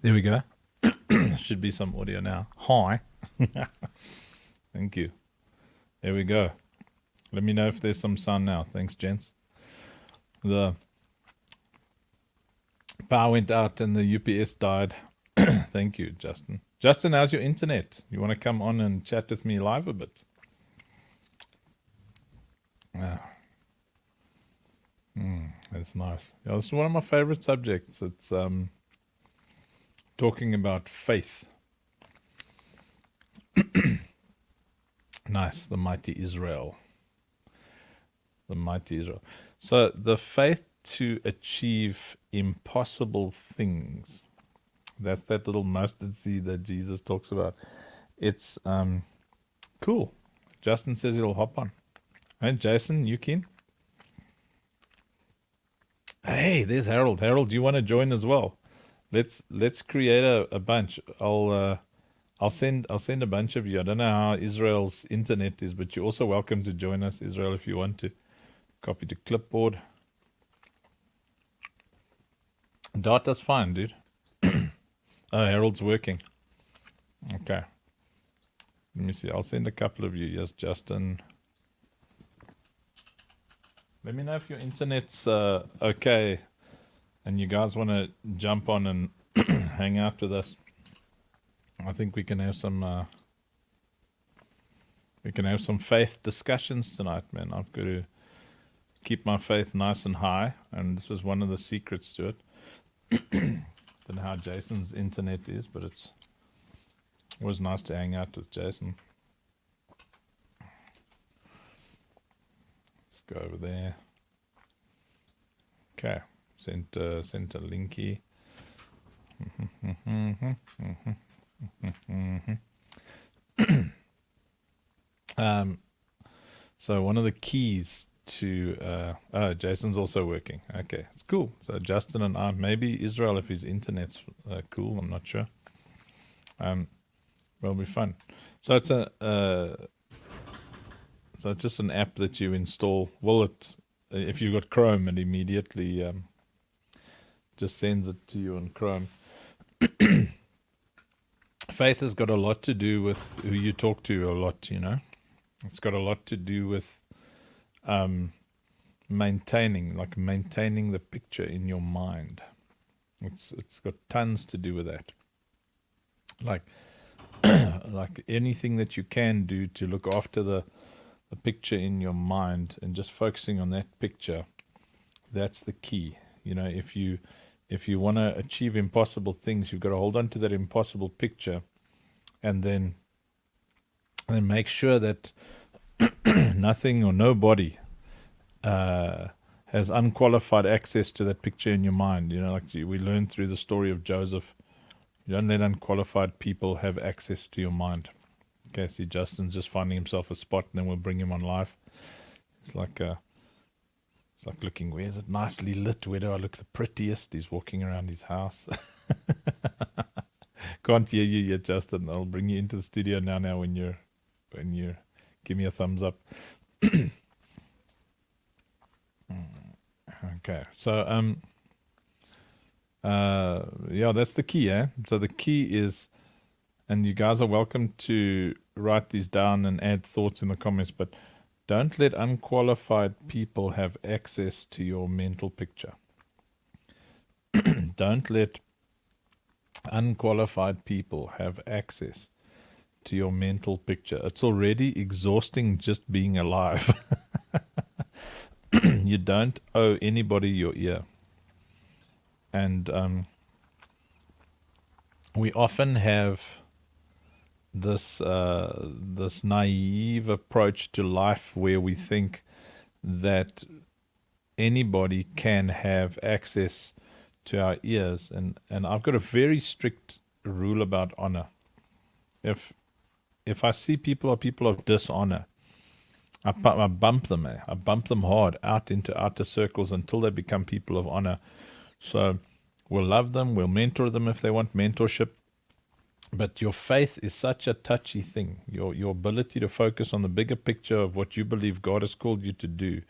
There we go. Should be some audio now. Hi. Thank you. There we go. Let me know if there's some sound now. Thanks, gents. The power went out and the UPS died. Thank you, Justin. Justin, how's your internet? You want to come on and chat with me live a bit? That's nice. Yeah, this is one of my favorite subjects. It's talking about faith. Nice, the mighty Israel. The mighty Israel. So the faith to achieve impossible things. That's that little mustard seed that Jesus talks about. It's cool. Justin says he'll hop on. Hey, Jason, you keen? Hey, there's Harold. Harold, do you want to join as well? Let's create a bunch. I'll send a bunch of you. I don't know how Israel's internet is, but you're also welcome to join us, Israel, if you want to. Copy to clipboard. Data's fine, dude. Oh, Harold's working. Okay. Let me see. I'll send a couple of you. Yes, Justin. Let me know if your internet's okay and you guys want to jump on and hang out with us. I think we can have some faith discussions tonight, man. I've got to keep my faith nice and high, and this is one of the secrets to it. Don't know how Jason's internet is, but it's always nice to hang out with Jason. Let's go over there. Okay, sent a linky. So one of the keys to Jason's also working. Okay, it's cool. So Justin and I, maybe Israel if his internet's cool. I'm not sure. Will be fun. So it's just an app that you install. Well, if you've got Chrome, it immediately just sends it to you on Chrome. Faith has got a lot to do with who you talk to a lot, you know. It's got a lot to do with maintaining the picture in your mind. It's got tons to do with that. Like like anything that you can do to look after the picture in your mind and just focusing on that picture, that's the key. You know, if you want to achieve impossible things, you've got to hold on to that impossible picture and then make sure that nothing or nobody has unqualified access to that picture in your mind. You know, like we learned through the story of Joseph, you don't let unqualified people have access to your mind. Okay, see, Justin's just finding himself a spot, and then we'll bring him on live. It's like looking, where's it nicely lit? Where do I look the prettiest? He's walking around his house. Can't hear you yet, Justin. I'll bring you into the studio now when you're give me a thumbs up. Okay, so yeah, that's the key, eh? So the key is, and you guys are welcome to write these down and add thoughts in the comments, but don't let unqualified people have access to your mental picture. Don't let unqualified people have access to your mental picture. It's already exhausting just being alive. You don't owe anybody your ear. And we often have this naive approach to life where we think that anybody can have access to our ears, and I've got a very strict rule about honor. If I see people of dishonor, I bump them. I bump them hard out into outer circles until they become people of honor. So we'll love them, we'll mentor them if they want mentorship. But your faith is such a touchy thing. Your ability to focus on the bigger picture of what you believe God has called you to do,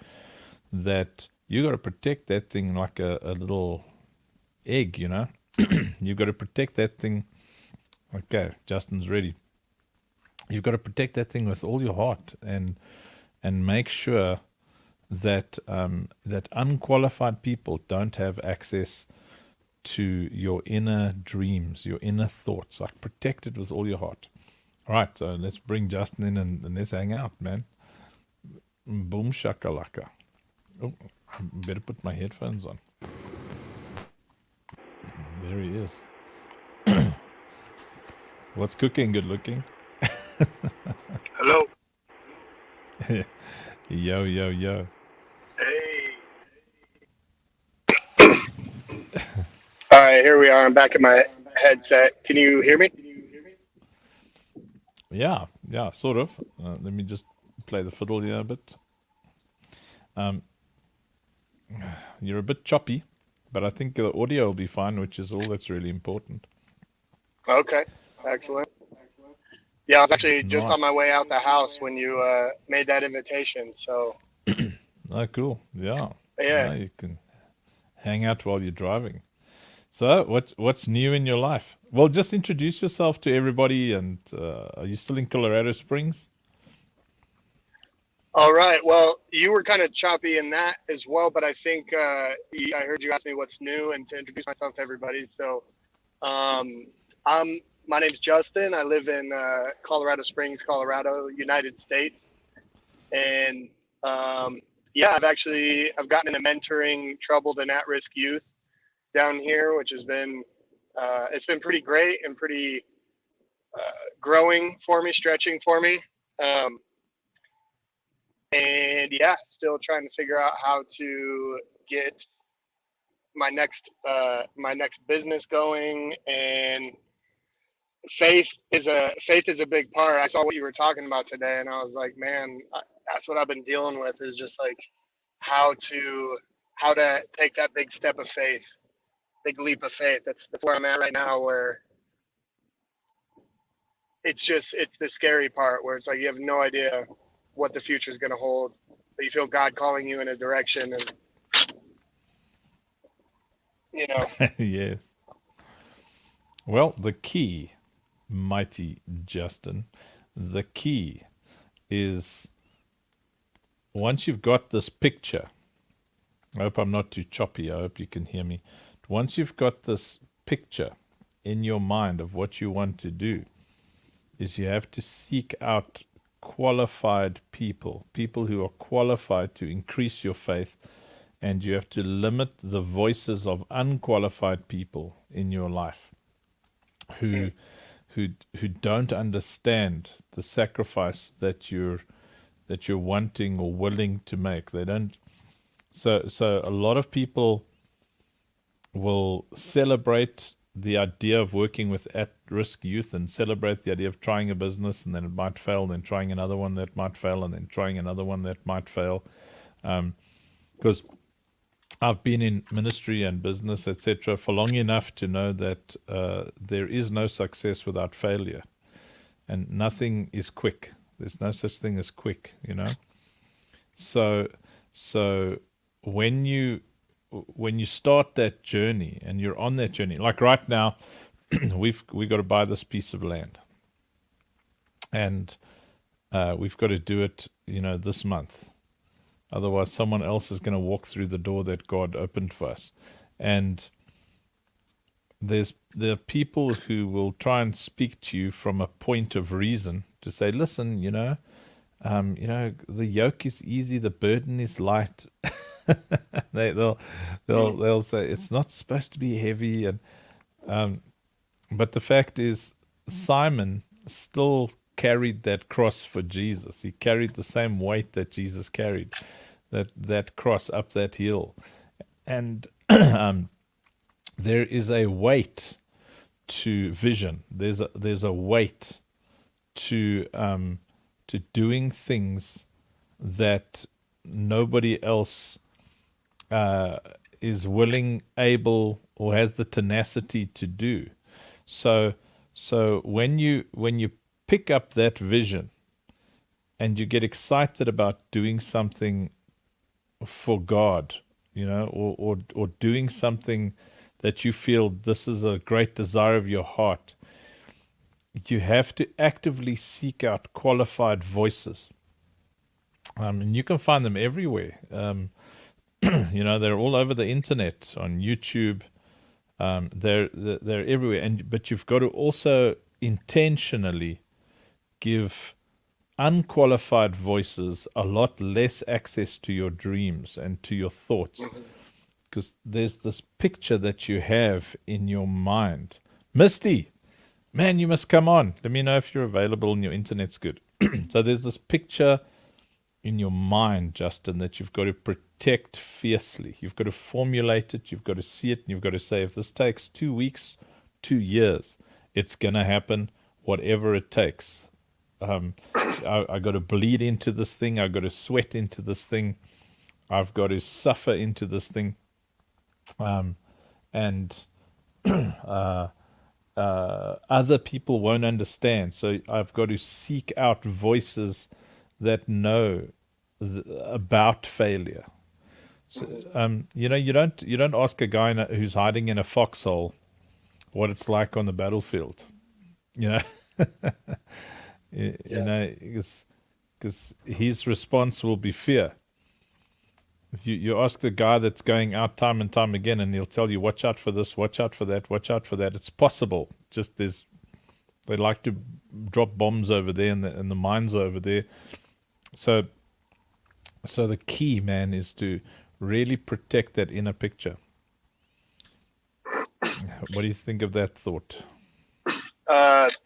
that you got to protect that thing like a little egg, you know. You've got to protect that thing. Okay, Justin's ready. You've got to protect that thing with all your heart, and make sure that that unqualified people don't have access to your inner dreams, your inner thoughts. Like, protect it with all your heart. All right, so let's bring Justin in, and let's hang out, man. Boom shakalaka. Oh, I better put my headphones on. There he is. What's cooking? Good looking. Hello. Yo, yo, yo. Hey. All right, here we are. I'm back at my headset. Can you hear me? Yeah, yeah, sort of. Let me just play the fiddle here a bit. Um, you're a bit choppy, but I think the audio will be fine, which is all that's really important. Okay, excellent. Yeah, I was actually just on my Nice. way out the house when you made that invitation. So, Oh, cool. Yeah. yeah. Now you can hang out while you're driving. So, what's new in your life? Well, just introduce yourself to everybody. And are you still in Colorado Springs? All right. Well, you were kind of choppy in that as well, but I think I heard you ask me what's new and to introduce myself to everybody. So, um, my name's Justin. I live in Colorado Springs, Colorado, United States. And um, yeah, I've gotten into mentoring troubled and at-risk youth down here, which has been it's been pretty great and pretty growing for me, stretching for me. Um, and yeah, still trying to figure out how to get my next business going. And faith is a big part. I saw what you were talking about today, and I was like, man, that's what I've been dealing with, is just like how to how to take that big step of faith, big leap of faith. That's where I'm at right now, where it's the scary part, where it's like you have no idea what the future is going to hold, but you feel God calling you in a direction, and you know. Yes. Well, the key, mighty Justin, the key is, once you've got this picture, I hope I'm not too choppy. I hope you can hear me. Once you've got this picture in your mind of what you want to do, is you have to seek out qualified people, people who are qualified to increase your faith, and you have to limit the voices of unqualified people in your life who who don't understand the sacrifice that you're wanting or willing to make. They don't. So a lot of people will celebrate the idea of working with at-risk youth, and celebrate the idea of trying a business, and then it might fail, then trying another one that might fail, and then trying another one that might fail. Because I've been in ministry and business, etc., for long enough to know that there is no success without failure, and nothing is quick. There's no such thing as quick, you know. So, so when you start that journey and you're on that journey, like right now, we got to buy this piece of land, and we've got to do it, this month. Otherwise, someone else is going to walk through the door that God opened for us. And there are people who will try and speak to you from a point of reason to say, listen, the yoke is easy, the burden is light. They'll say it's not supposed to be heavy, and but the fact is, Simon still carried that cross for Jesus. He carried the same weight that Jesus carried, that cross up that hill, and there is a weight to vision. There's a weight to doing things that nobody else is willing, able, or has the tenacity to do. So when you pick up that vision and you get excited about doing something for God, or doing something that you feel this is a great desire of your heart, you have to actively seek out qualified voices. And you can find them everywhere. They're all over the internet, on YouTube. They're everywhere. But you've got to also intentionally give unqualified voices a lot less access to your dreams and to your thoughts, because there's this picture that you have in your mind. Misty, man, you must come on. Let me know if you're available and your internet's good. So there's this picture in your mind, Justin, that you've got to protect fiercely. You've got to formulate it, you've got to see it, and you've got to say, if this takes 2 weeks, 2 years, it's going to happen, whatever it takes. I got to bleed into this thing. I've got to sweat into this thing. I've got to suffer into this thing. And other people won't understand. So I've got to seek out voices that know about failure. So, you don't ask a guy who's hiding in a foxhole what it's like on the battlefield. Because his response will be fear. You ask the guy that's going out time and time again, and he'll tell you, watch out for this, watch out for that, watch out for that. It's possible. Just they like to drop bombs over there, and the mines over there. So the key, man, is to really protect that inner picture. What do you think of that thought?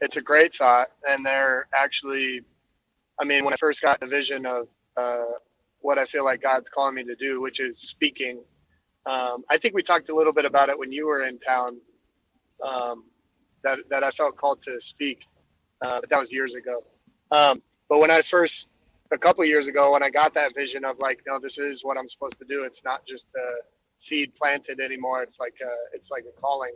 It's a great thought, and they're actually, when I first got the vision of what I feel like God's calling me to do, which is speaking, I think we talked a little bit about it when you were in town, that I felt called to speak, but that was years ago. But when a couple of years ago, when I got that vision of like, no, this is what I'm supposed to do. It's not just a seed planted anymore. It's like a calling.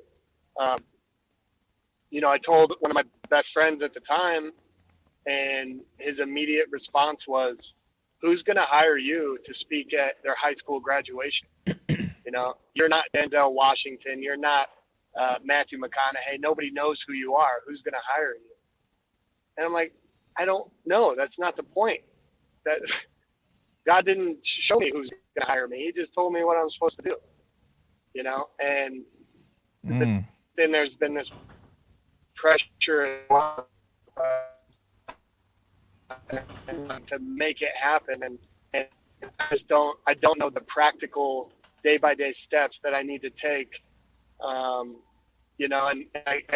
I told one of my best friends at the time, and his immediate response was, who's going to hire you to speak at their high school graduation? You're not Denzel Washington. You're not Matthew McConaughey. Nobody knows who you are. Who's going to hire you? And I'm like, I don't know. That's not the point. That God didn't show me who's going to hire me. He just told me what I'm supposed to do. And then there's been this pressure to make it happen, and I don't know the practical day-by-day steps that I need to take, and I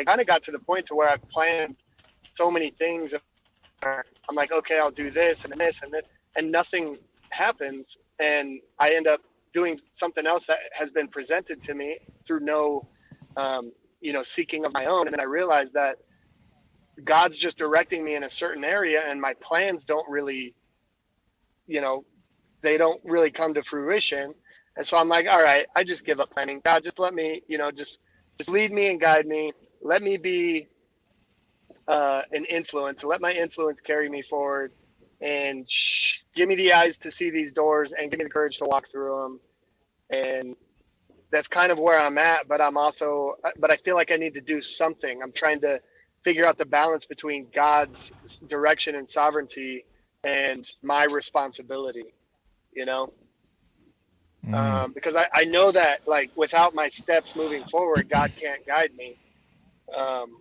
kind of got to the point to where I've planned so many things. I'm like, okay, I'll do this and this and this, and nothing happens, and I end up doing something else that has been presented to me through no seeking of my own. And then I realized that God's just directing me in a certain area, and my plans don't really, they don't really come to fruition. And so I'm like, all right, I just give up planning. God, just let me, just lead me and guide me. Let me be an influence. Let my influence carry me forward, and give me the eyes to see these doors, and give me the courage to walk through them. And that's kind of where I'm at, but I feel like I need to do something. I'm trying to figure out the balance between God's direction and sovereignty and my responsibility, because I know that, like, without my steps moving forward, God can't guide me.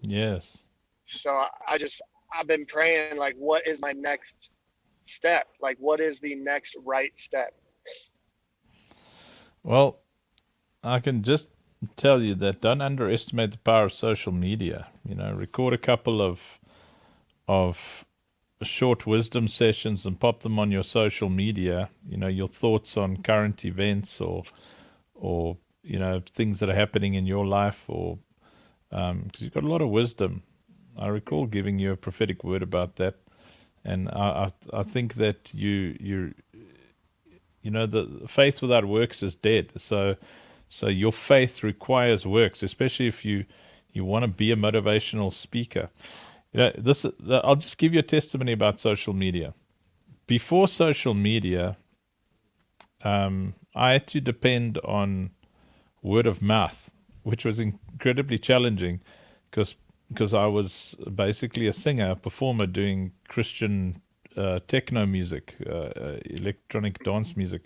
Yes. So I've been praying, like, what is my next step? Like, what is the next right step? Well, I can just tell you that don't underestimate the power of social media. Record a couple of short wisdom sessions and pop them on your social media. Your thoughts on current events or things that are happening in your life, or because you've got a lot of wisdom. I recall giving you a prophetic word about that, and I think that the faith without works is dead. So your faith requires works, especially if you want to be a motivational speaker. I'll just give you a testimony about social media. Before social media, I had to depend on word of mouth. which was incredibly challenging because I was basically a singer, a performer doing Christian techno music, electronic dance music,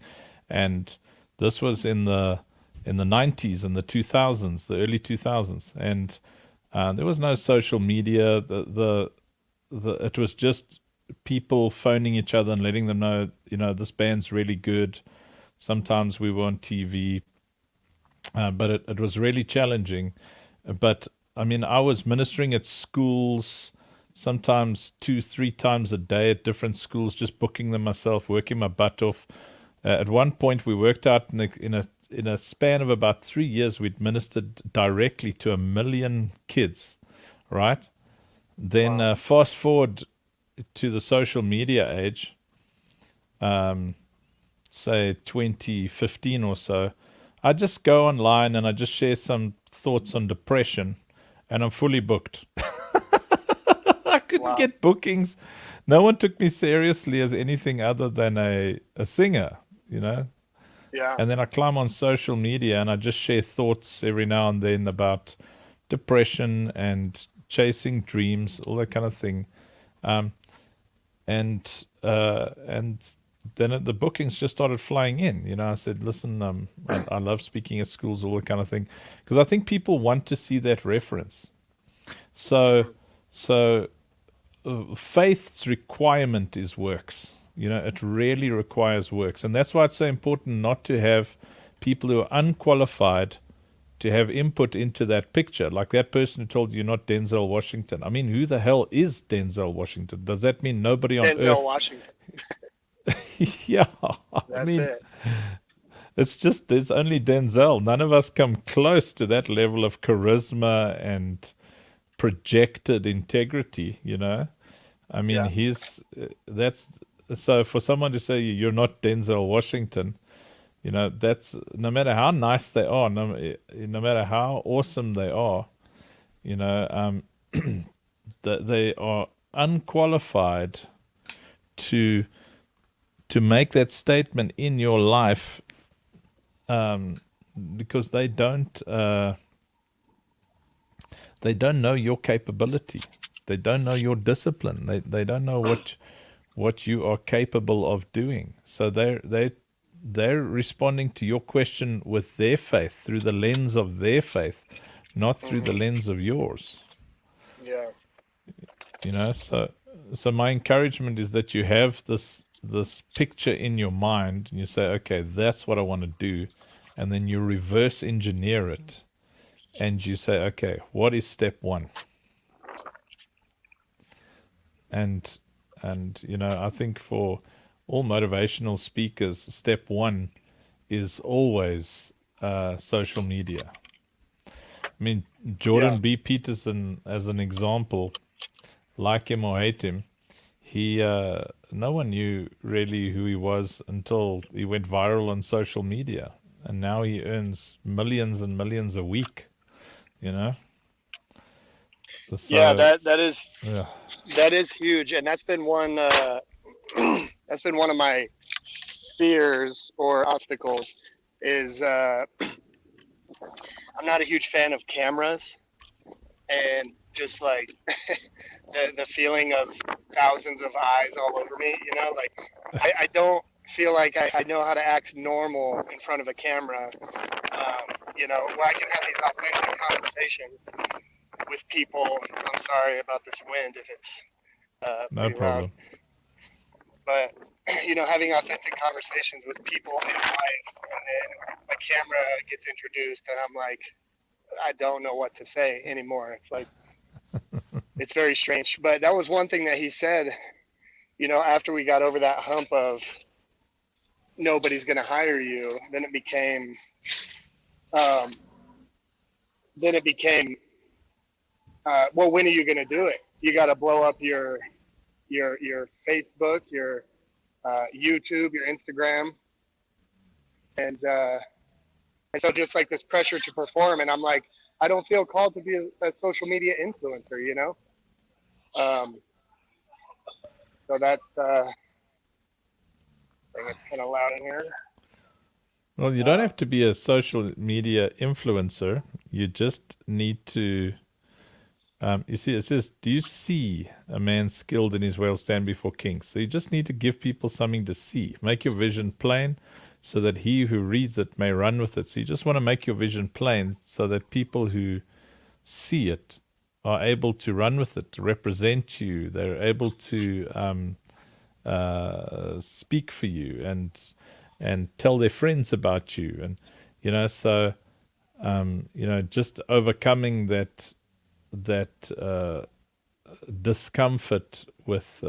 and this was in the 90s and the 2000s, the early 2000s, and there was no social media. It was just people phoning each other and letting them know, this band's really good. Sometimes we were on TV, but it was really challenging. But I mean, I was ministering at schools, sometimes 2, 3 times a day at different schools, just booking them myself, working my butt off. At one point, we worked out in a span of about 3 years, we'd ministered directly to 1 million kids, right? Then Wow. fast forward to the social media age, um, say 2015 or so, I just go online and I just share some thoughts on depression, and I'm fully booked. I couldn't Wow. get bookings. No one took me seriously as anything other than a singer, you know? Yeah. And then I climb on social media and I just share thoughts every now and then about depression and chasing dreams, all that kind of thing. Um, and then the bookings just started flying in. I said, listen, I love speaking at schools, all that kind of thing, because I think people want to see that reference. So, Hmm. so faith's requirement is works. It really requires works, and that's why it's so important not to have people who are unqualified to have input into that picture. Like that person who told you you're not Denzel Washington. I mean, who the hell is Denzel Washington? Does that mean nobody on Denzel earth? Washington. Yeah, I That's mean, it. it's just there's only Denzel. None of us come close to that level of charisma and projected integrity. I mean, Yeah. that's so for someone to say you're not Denzel Washington, that's no matter how nice they are, no matter how awesome they are, you know, that they are unqualified to make that statement in your life, um, because they don't know your capability. They don't know your discipline. They don't know what you are capable of doing. So they're responding to your question with their faith through the lens of their faith, not through the Hmm. lens of yours. Yeah. So my encouragement is that you have this picture in your mind and you say, okay, that's what I want to do, and then you reverse engineer it and you say, okay, what is step one? And I think for all motivational speakers, step one is always social media. I mean, Yeah. Jordan B. Peterson, as an example, like him or hate him, he no one knew really who he was until he went viral on social media, and now he earns millions and millions a week. You know, Yeah. so That is yeah, huge, and that's been one. That's been one of my fears or obstacles. Is I'm not a huge fan of cameras, and just like the feeling of thousands of eyes all over me. Like I don't feel like I know how to act normal in front of a camera. Where I can have these authentic conversations with people. I'm sorry about this wind if it's no pretty loud, problem. but having authentic conversations with people in life, and then a camera gets introduced, and I'm like, I don't know what to say anymore. It's like it's very strange. But that was one thing that he said. After we got over that hump of nobody's going to hire you, then it became, um, then it became, well, when are you going to do it? You got to blow up your Facebook, your YouTube, your Instagram, and and so just like this pressure to perform, and I'm like, I don't feel called to be a social media influencer. Um, so that's I think it's kind of loud in here. Well, you don't Uh, have to be a social media influencer. You just need to. You see, it says, "Do you see a man skilled in his way will stand before kings?" So you just need to give people something to see. Make your vision plain, so that he who reads it may run with it. So you just want to make your vision plain, so that people who see it are able to run with it, to represent you. They're able to speak for you and tell their friends about you, and so just overcoming that discomfort with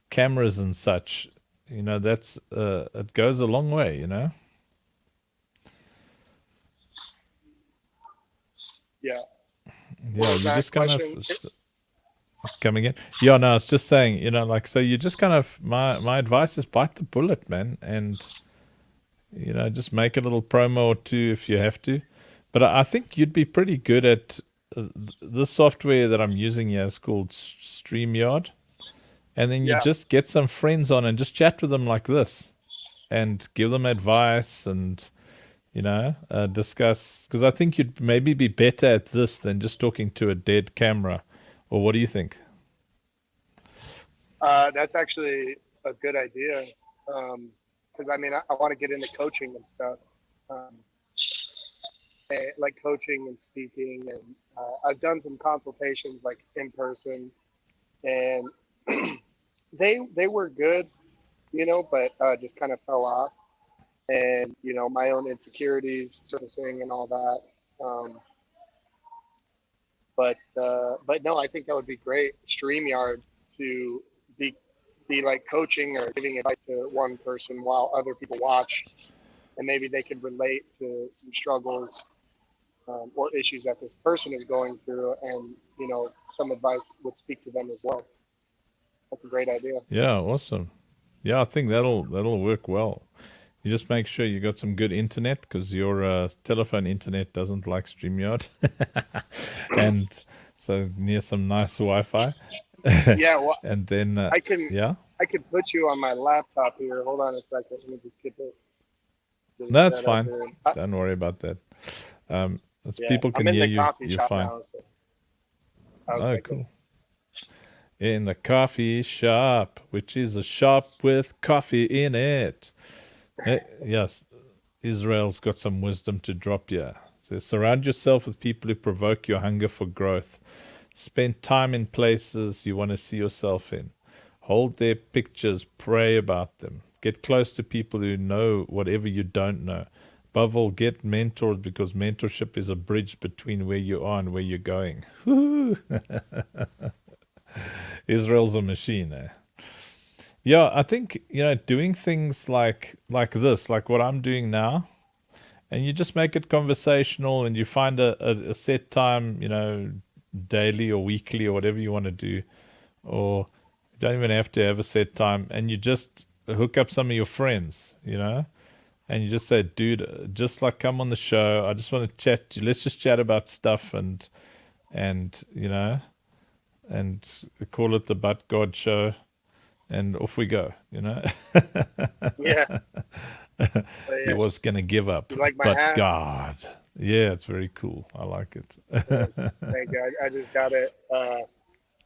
cameras and such. That's it goes a long way. Yeah. What Yeah, was you that just kind of question? coming in. Yeah, no, I was just saying, like, so you just kind of, my advice is bite the bullet, man, and just make a little promo or two if you have to. But I think you'd be pretty good at the software that I'm using here is called StreamYard. And then you Yeah. just get some friends on and just chat with them like this and give them advice and, discuss. Because I think you'd maybe be better at this than just talking to a dead camera. Or what do you think? That's actually a good idea. Because I mean, I want to get into coaching and stuff, um, like coaching and speaking, and I've done some consultations like in person, and they were good, but just kind of fell off, and my own insecurities surfacing and all that. But no, I think that would be great. StreamYard to be be like coaching or giving advice to one person while other people watch, and maybe they could relate to some struggles or issues that this person is going through, and some advice would speak to them as well. That's a great idea. Yeah, awesome. Yeah, I think that'll work well. You just make sure you got some good internet because your telephone internet doesn't like StreamYard, and so near some nice Wi-Fi, Yeah, well, and then I can yeah, I can put you on my laptop here. Hold on a second. Let me just get it that's set up fine. here. Don't worry about that. As Yeah, people I'm can in hear the you, coffee you're shop fine. now. So Oh, okay, good. cool. In the coffee shop, which is a shop with coffee in it. Yes, Israel's got some wisdom to drop here. So surround yourself with people who provoke your hunger for growth. Spend time in places you want to see yourself in. Hold their pictures, pray about them. Get close to people who know whatever you don't know. Above all, get mentors because mentorship is a bridge between where you are and where you're going. Israel's a machine, eh? Yeah, I think, doing things like this, like what I'm doing now, and you just make it conversational and you find a set time, daily or weekly or whatever you want to do, or you don't even have to have a set time, and you just hook up some of your friends, and you just say, dude, just like come on the show. I just want to chat to you. Let's just chat about stuff and and call it the But God Show, and off we go. Yeah, but He yeah. was gonna give up, You like my but hat? God. Yeah, it's very cool. I like it. Thanks. Thank you. I just got it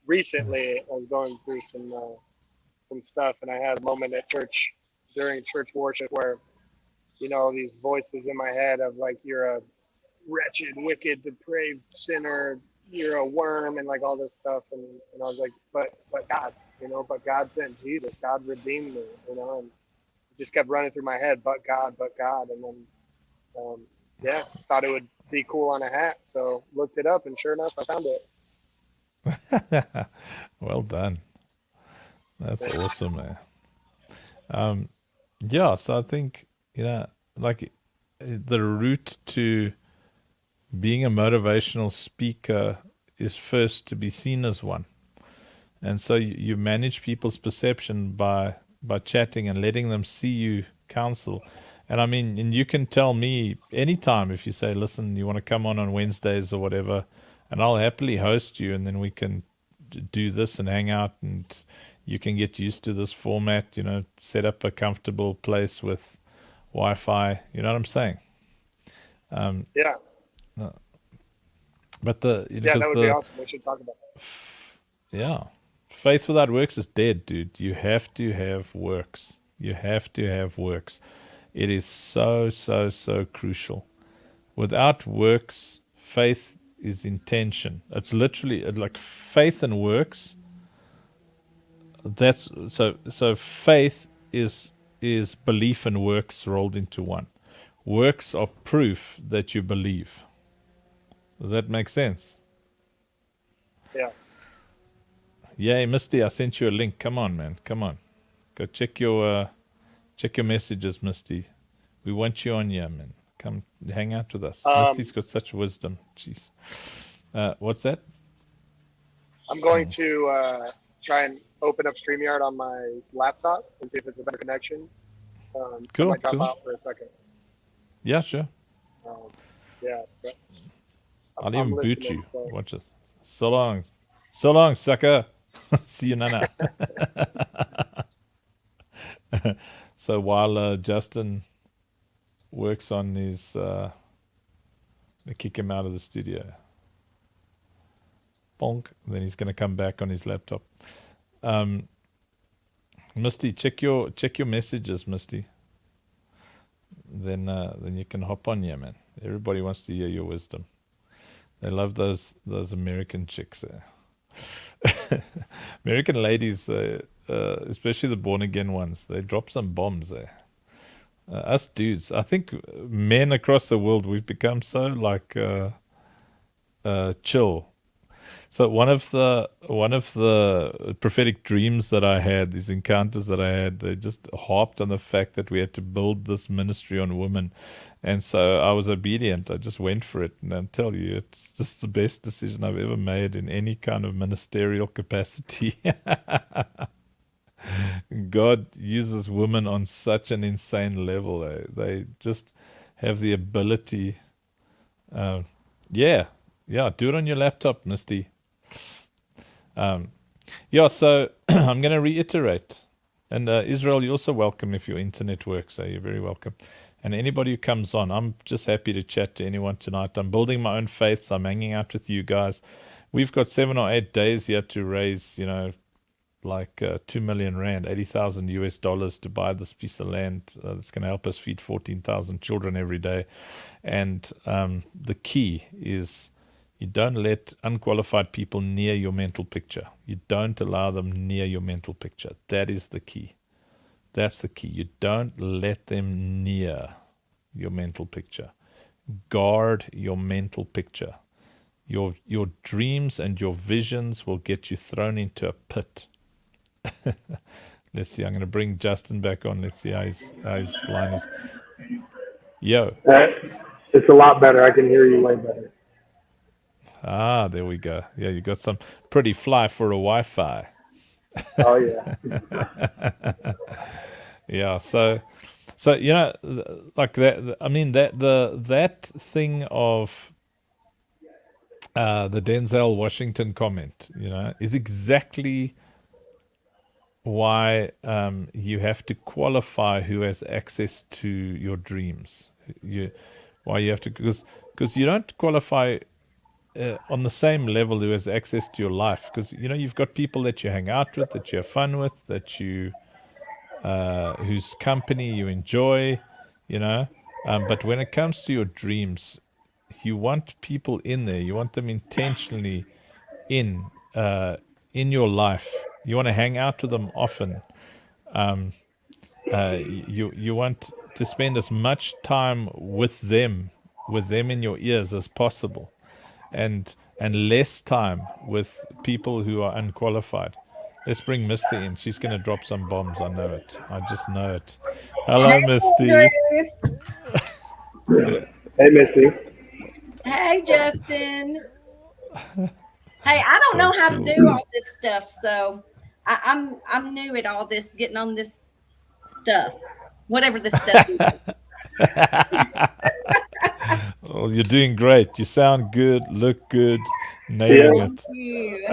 recently. I was going through some stuff, and I had a moment at church during church worship where these voices in my head of like you're a wretched, wicked, depraved sinner, you're a worm, and like all this stuff, and I was like, but God, but God sent Jesus, God redeemed me, and it just kept running through my head, but God, and then yeah, thought it would be cool on a hat, so looked it up, and sure enough, I found it. Well done. That's Yeah, awesome, man. Um, yeah, so I think, like the route to being a motivational speaker is first to be seen as one. And so you manage people's perception by chatting and letting them see you counsel. And I mean, and you can tell me anytime if you say, listen, you want to come on Wednesdays or whatever, and I'll happily host you, and then we can do this and hang out, and you can get used to this format. Set up a comfortable place with Wi-Fi. You know what I'm saying? Um, yeah, But the Yeah, that because would be awesome. We should talk about that. yeah, faith without works is dead, dude. You have to have works. You have to have works. It is so so so crucial. Without works, faith is intention. It's literally like faith and works. That's so faith is belief and works rolled into one. Works are proof that you believe. Does that make sense? Yeah. Yay, Misty, I sent you a link. Come on, man. Come on. Go check your messages, Misty. We want you on here, man. Come hang out with us. Misty's Um, got such wisdom. Jeez. What's that? I'm going to try and open up StreamYard on my laptop and see if it's a better connection. I Cool, might drop cool. out for a second. Yeah, sure. Um, yeah, but I'll I'm even boot listening. you. So Watch this. So long. So long, sucker. See you, Nana. So while Justin works on his, they kick him out of the studio. Bonk. Then he's going to come back on his laptop. Misty, check your messages, Misty. Then you can hop on here, man. Everybody wants to hear your wisdom. They love those American chicks there. American ladies, especially the born again ones, they drop some bombs there. Us dudes, I think men across the world, we've become so like chill. So one of the prophetic dreams that I had, these encounters that I had, they just harped on the fact that we had to build this ministry on women, and so I was obedient. I just went for it, and I tell you, it's just the best decision I've ever made in any kind of ministerial capacity. God uses women on such an insane level. They just have the ability. Uh, yeah, yeah. Do it on your laptop, Misty. Yeah, so I'm going to reiterate. And Israel, you're also welcome if your internet works. So you're very welcome. And anybody who comes on, I'm just happy to chat to anyone tonight. I'm building my own faith, so I'm hanging out with you guys. We've got 7 or 8 days here to raise, like 2 million rand, 80,000 US dollars to buy this piece of land that's going to help us feed 14,000 children every day. And the key is you don't let unqualified people near your mental picture. You don't allow them near your mental picture. That is the key. That's the key. You don't let them near your mental picture. Guard your mental picture. Your dreams and your visions will get you thrown into a pit. Let's see. I'm going to bring Justin back on. Let's see how his line is. Yo. It's a lot better. I can hear you way better. Ah, there we go. Yeah, you got some pretty fly for a Wi-Fi. Oh yeah. Yeah. So like that. I mean that thing of the Denzel Washington comment, is exactly why you have to qualify who has access to your dreams. Why you have to, because you don't qualify on the same level who has access to your life, because you've got people that you hang out with, that you have fun with, that you whose company you enjoy, but when it comes to your dreams, you want people in there. You want them intentionally in your life. You want to hang out with them often. You want to spend as much time with them in your ears as possible, and less time with people who are unqualified. Let's bring Misty in. She's going to drop some bombs. I know it. I just know it. Hey, Hello, Misty. Andrew. Hey, Missy. Hey, Justin. Hey, I don't So know how to cool. do all this stuff, so I'm new at all this, getting on this stuff, whatever this stuff is. Oh, you're doing great. You sound good, look good, Yeah, nailing Thank it. you.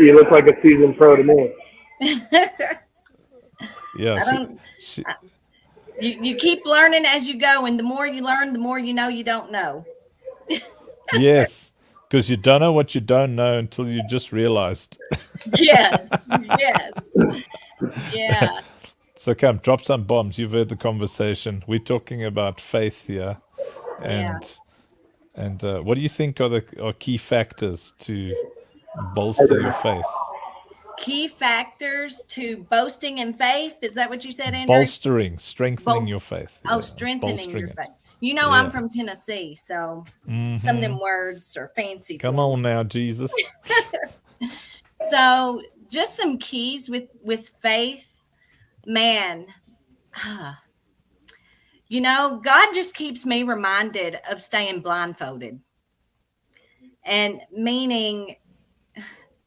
you look like a seasoned pro to me. Yeah, I don't. she You keep learning as you go, and the more you learn, the more you know you don't know. Yes, because you don't know what you don't know until you just realized. Yes, yes, yeah, So come, drop some bombs. You've heard the conversation. We're talking about faith here, yeah. and what do you think are key factors to bolster your faith? Key factors to boasting in faith. Is that what you said, Andrew? Bolstering, strengthening Both. your faith. Oh, Yeah, strengthening bolstering your it. faith. You know, I'm Yeah. from Tennessee, so some of Hmm. them words are fancy Come for me. on now, Jesus. So, just some keys with faith, man. You know, God just keeps me reminded of staying blindfolded, and meaning,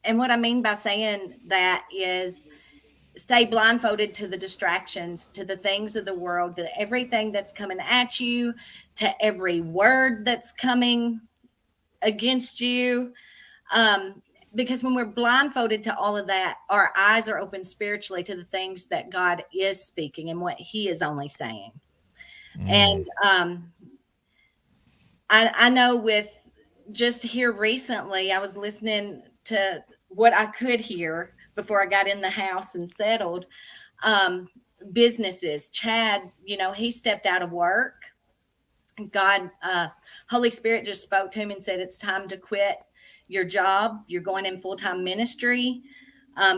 and what I mean by saying that is stay blindfolded to the distractions, to the things of the world, to everything that's coming at you, to every word that's coming against you. Um, because when we're blindfolded to all of that, our eyes are open spiritually to the things that God is speaking and what He is only saying. And I know with just here recently, I was listening to what I could hear before I got in the house and settled. Um, Businesses, Chad, you know, he stepped out of work. God, Holy Spirit just spoke to him and said, it's time to quit your job. You're going in full time ministry,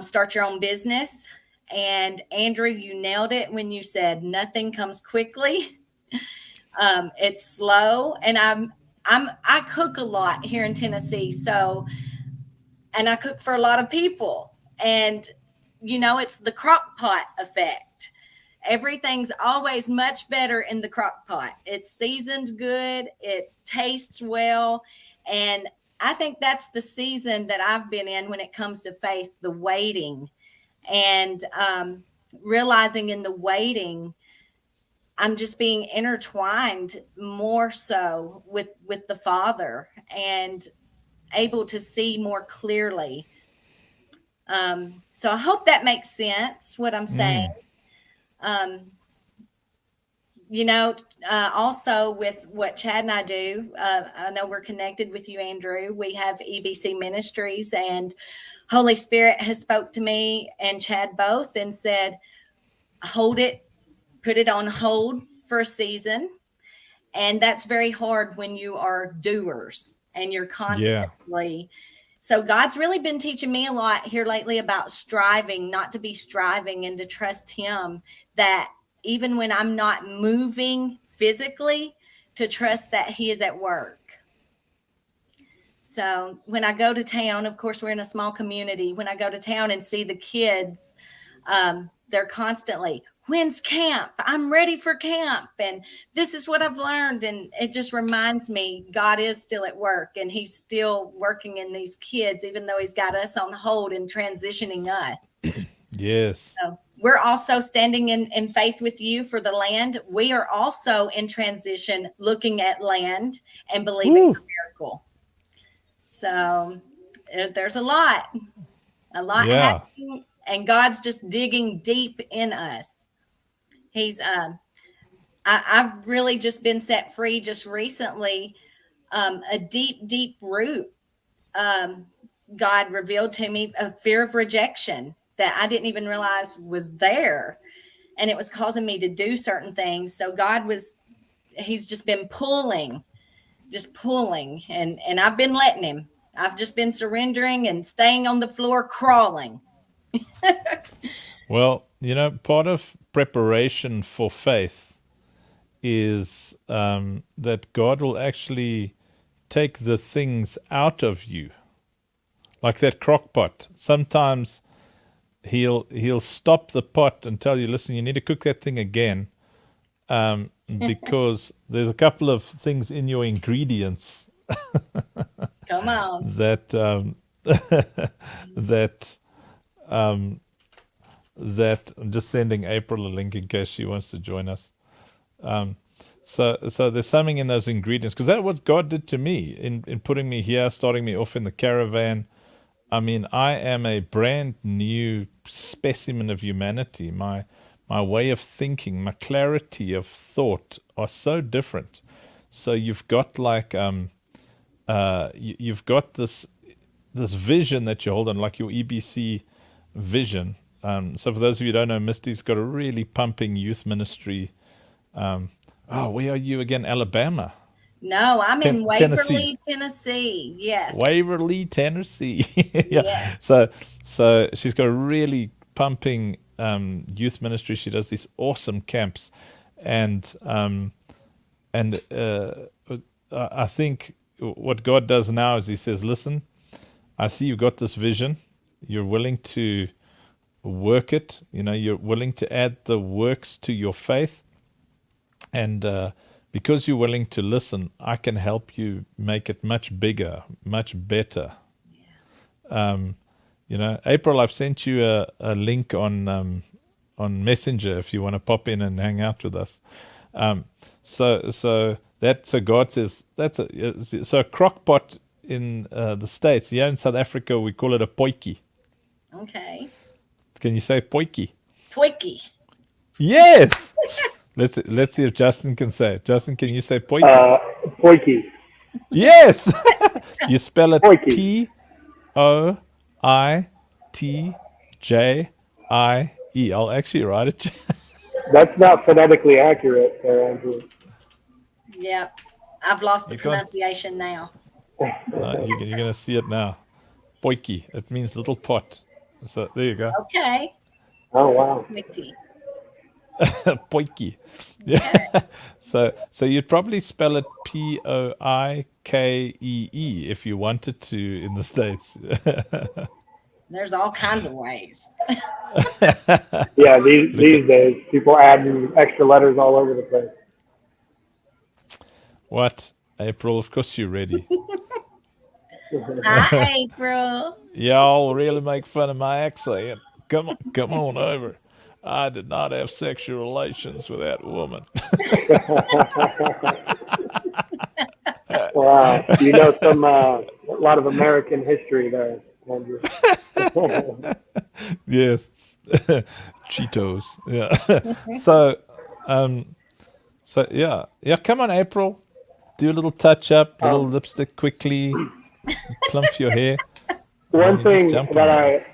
start your own business. And Andrew, you nailed it when you said nothing comes quickly. It's slow, and I cook a lot here in Tennessee, so and I cook for a lot of people, and you know it's the crock pot effect. Everything's always much better in the crock pot. It's seasoned good, it tastes well, and I think that's the season that I've been in when it comes to faith, the waiting, and realizing in the waiting I'm just being intertwined more so with the Father and able to see more clearly. So I hope that makes sense what I'm saying. Um, you know, also with what Chad and I do, I know we're connected with you, Andrew. We have EBC Ministries, and Holy Spirit has spoke to me and Chad both and said, hold it, put it on hold for a season. And that's very hard when you are doers and you're Yeah. constantly. So God's really been teaching me a lot here lately about striving, not to be striving, and to trust Him, that even when I'm not moving physically, to trust that He is at work. So when I go to town, of course, we're in a small community. When I go to town and see the kids, they're constantly, when's camp? I'm ready for camp. And this is what I've learned. And it just reminds me God is still at work and He's still working in these kids, even though He's got us on hold and transitioning us. Yes. So we're also standing in faith with you for the land. We are also in transition, looking at land and believing for miracle. So there's a lot Yeah. happening, and God's just digging deep in us. He's I've really just been set free just recently. A deep root. God revealed to me a fear of rejection that I didn't even realize was there, and it was causing me to do certain things. So He's just been pulling, and I've been letting Him. I've just been surrendering and staying on the floor crawling. Well, part of preparation for faith is that God will actually take the things out of you, like that crock pot. Sometimes he'll stop the pot and tell you, listen, you need to cook that thing again, because there's a couple of things in your ingredients Come on. that that I'm just sending April a link in case she wants to join us. So there's something in those ingredients, because that's what God did to me in putting me here, starting me off in the caravan. I mean, I am a brand new specimen of humanity. My way of thinking, my clarity of thought are so different. So you've got like you've got this vision that you hold on, like your EBC vision. So for those of you who don't know, Misty's got a really pumping youth ministry. Where are you again? Alabama, No, I'm in Tennessee, Waverly, Tennessee. Yes. Waverly, Tennessee. Yeah. Yes. So she's got a really pumping youth ministry. She does these awesome camps, and I think what God does now is He says, "Listen, I see you've got this vision. You're willing to work it. You're willing to add the works to your faith, and because you're willing to listen, I can help you make it much bigger, much better." April, I've sent you a link on Messenger if you want to pop in and hang out with us. So God says so a crock pot in the States. Here in South Africa, we call it a potjie. Okay. Can you say potjie? Twiki. Yes. Let's see if Justin can say it. Justin, can you say potjie? Poiki. Yes. You spell it Potjie. Poitjie. I'll actually write it. That's not phonetically accurate there, Andrew. Yep. I've lost the You can't- pronunciation now. You're going to see it now. Potjie. It means little pot. So there you go. Okay. Oh, wow. Twiki. Potjie. Yeah. So you'd probably spell it Poikee if you wanted to in the States. There's all kinds of ways. Yeah, these days, people add extra letters all over the place. What? April, of course you're ready. Hi, April. Y'all really make fun of my accent. Come on over. I did not have sexual relations with that woman. Wow. You know a lot of American history there, Andrew. Yes. Cheetos. Yeah. So yeah. Come on, April. Do a little touch up, a little lipstick quickly, plump your hair. One You just thing jump on that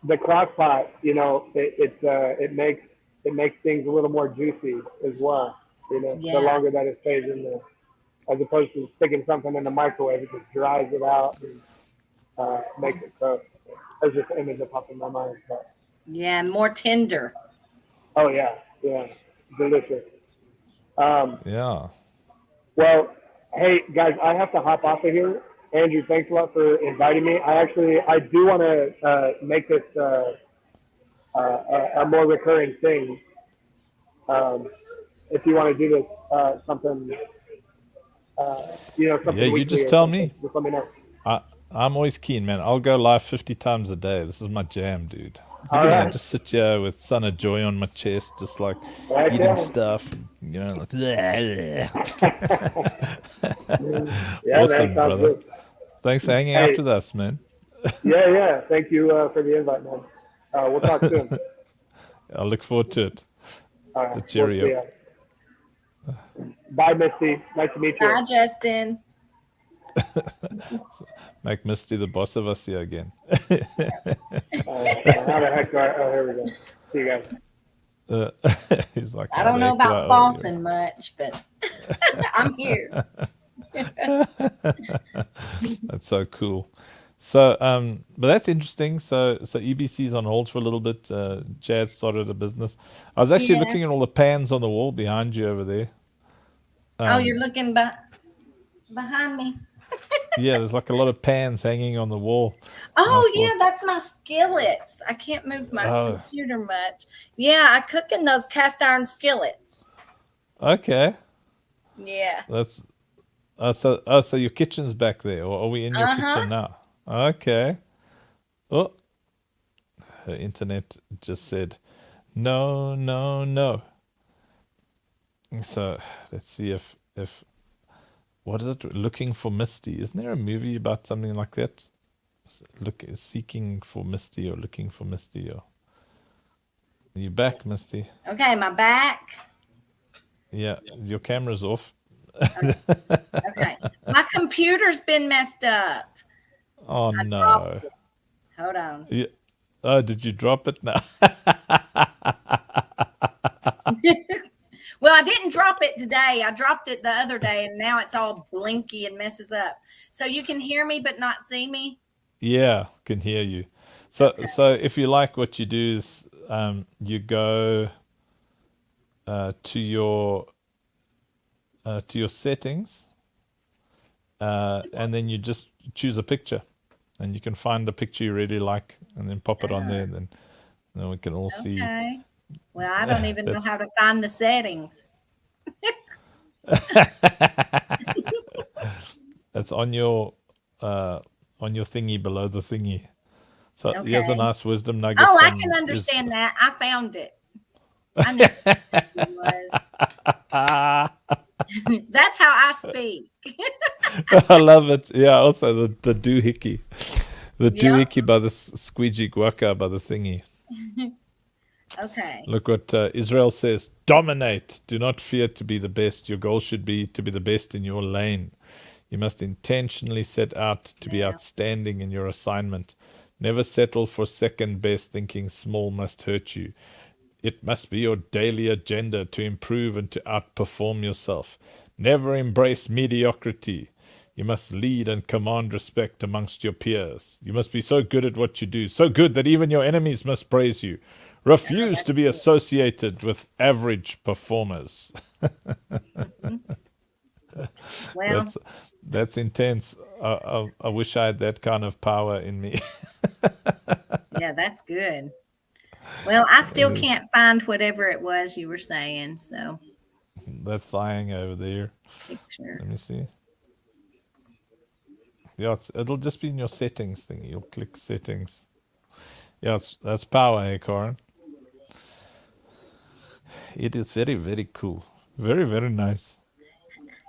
the crock pot, it makes things a little more juicy as well. Yeah. The longer that it stays in there, as opposed to sticking something in the microwave, it just dries it out and makes it cook. That's just an image that popped in my mind. But, Yeah, more tender. oh yeah, delicious. Yeah. Well, hey guys, I have to hop off of here. Andrew, thanks a lot for inviting me. I do want to make this a more recurring thing. If you want to do this, something, something. Yeah, you just weekly or tell something, me. Just let me know. I'm always keen, man. I'll go live 50 times a day. This is my jam, dude. All Look at me. I right. just sit here with Son of Joy on my chest, just like Heck eating yeah. stuff. Like, Yeah, awesome, man, sounds brother. good. Thanks for hanging out Hey. with us, man. Yeah. Thank you for the invite, man. We'll talk soon. I look forward to it. All right. Cheerio. We'll see ya. Bye, Misty. Nice to meet you. Hi, Justin. Make Misty the boss of us here again. How the heck do here we go. See you guys. He's like, I "How don't the know heck do I about owe bossing much, but I'm here. you?" That's so cool. So, but that's interesting. So EBC's on hold for a little bit. Jazz started a business. I was actually Yeah. looking at all the pans on the wall behind you over there. Oh, you're looking behind me. Yeah, there's like a lot of pans hanging on the wall. Oh, I yeah, that's my skillets. I can't move my Oh. computer much. Yeah, I cook in those cast iron skillets. Okay, Yeah. that's so your kitchen's back there, or are we in your kitchen now? Okay. Oh, her internet just said no. So let's see if what is it? Looking for Misty. Isn't there a movie about something like that? Seeking for Misty or looking for Misty or. Are you back, Misty? Okay, my back. Yeah, your camera's off. Okay. My computer's been messed up. Oh I dropped no. it. Hold on. Yeah. Oh, did you drop it now? Well, I didn't drop it today. I dropped it the other day, and now it's all blinky and messes up. So you can hear me but not see me. Yeah, can hear you. So Okay. if you like, what you do is you go to your settings, and then you just choose a picture, and you can find the picture you really like, and then pop it on there, Ah, and then we can all see. okay. Well, I don't even know That's how to find the settings. that's on your thingy below the thingy. So here's a Okay. nice wisdom nugget Oh, I can from is. understand that. I found it. I knew what it was. That's how I speak. I love it. Yeah, also the doohickey. The Yep. doohickey by the squeegee guaca by the thingy. Okay. Look what Israel says. Dominate. Do not fear to be the best. Your goal should be to be the best in your lane. You must intentionally set out to be Yeah. outstanding in your assignment. Never settle for second best, thinking small must hurt you. It must be your daily agenda to improve and to outperform yourself. Never embrace mediocrity. You must lead and command respect amongst your peers. You must be so good at what you do, so good that even your enemies must praise you. Oh, Refuse to that's be good. associated with average performers. Well, That's that's intense. I wish I had that kind of power in me. yeah, that's good. Well, I It still is. can't find whatever it was you were saying. So, That flying over there. picture. Let me see. Yeah, it'll just be in your settings thing. You'll click settings. Yes, that's power, eh, Corin? It is very, very cool. Very, very nice.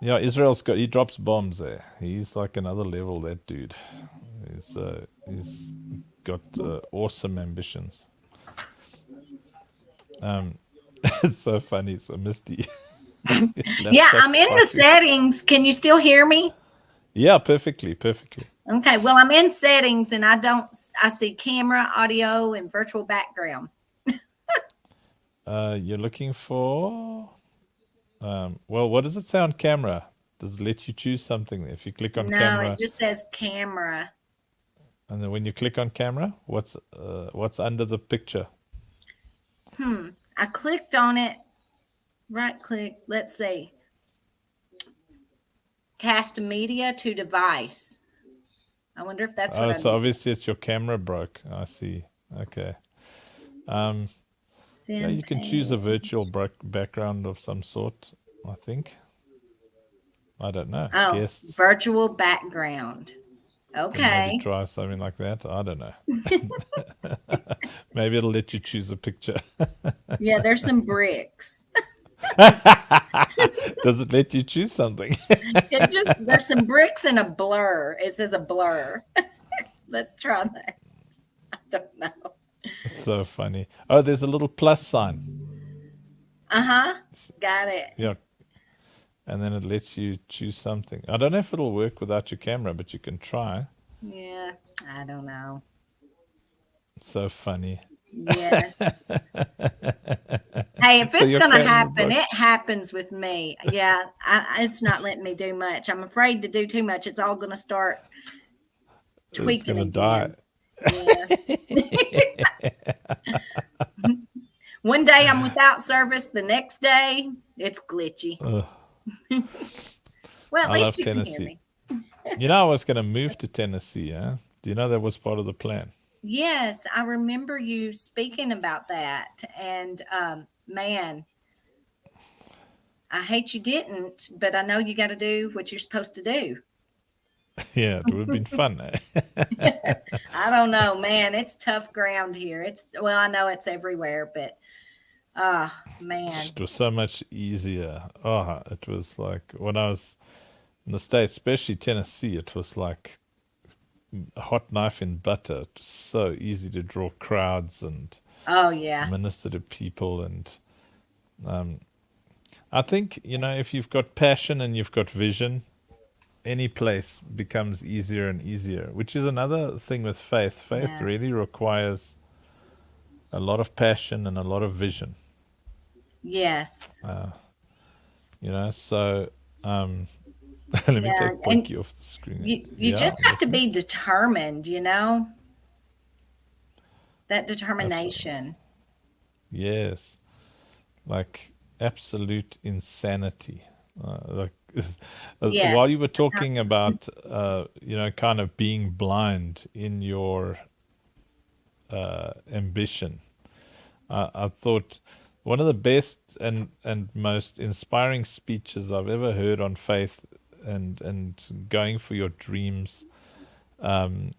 Yeah, he drops bombs there. He's like another level, that dude. He's got awesome ambitions. Um, it's so funny. So Misty, Yeah, laptop I'm in the crashing. settings. Can you still hear me? Yeah, perfectly, perfectly. Okay. Well, I'm in settings and I see camera, audio, and virtual background. You're looking for well, what does it say on camera? Does it let you choose something? If you click on No, it camera, just says camera. and then when you click on camera, what's under the picture? I clicked on it, right click. Let's see. Cast media to device. I wonder if that's what Oh, I so need. obviously it's your camera broke. I see. Okay. Um, yeah, Send you can choose a page. virtual background of some sort. I think. I don't know. Oh, Guests virtual background. can maybe Okay. try something like that. I don't know. Maybe it'll let you choose a picture. Yeah, there's some bricks. Does it let you choose something? There's some bricks and a blur. It says a blur. Let's try that. I don't know. So funny. Oh, there's a little plus sign. Uh-huh. Got it. Yeah, and then it lets you choose something. I don't know if it'll work without your camera, but you can try. Yeah, I don't know. It's so funny. Yes. Hey, if So it's your gonna camera happen, broke. it happens with me. Yeah, it's not letting me do much. I'm afraid to do too much. It's all gonna start It's tweaking gonna die. again. Yeah. One day I'm without service. The next day it's glitchy. Ugh, Well, at I least love you can hear Tennessee. me. You know, I was gonna move to Tennessee. Huh? Do you know that was part of the plan? Yes, I remember you speaking about that. And man, I hate you didn't, but I know you got to do what you're supposed to do. Yeah, it would have been fun. Eh? I don't know, man. It's tough ground here. Well, I know it's everywhere, but man. It was so much easier. Oh, it was like when I was in the States, especially Tennessee, it was like a hot knife in butter. It was so easy to draw crowds and Oh yeah. minister to people. And um, I think, if you've got passion and you've got vision, any place becomes easier and easier, which is another thing with faith. Faith Yeah. really requires a lot of passion and a lot of vision, Yes. so let me Yeah. take And Blinky off the screen. you Yeah, just have to listening. be determined, that Absolutely. determination. Yes. Like absolute insanity. Like while you Yes. were talking about, kind of being blind in your ambition, I thought one of the best and most inspiring speeches I've ever heard on faith and going for your dreams, or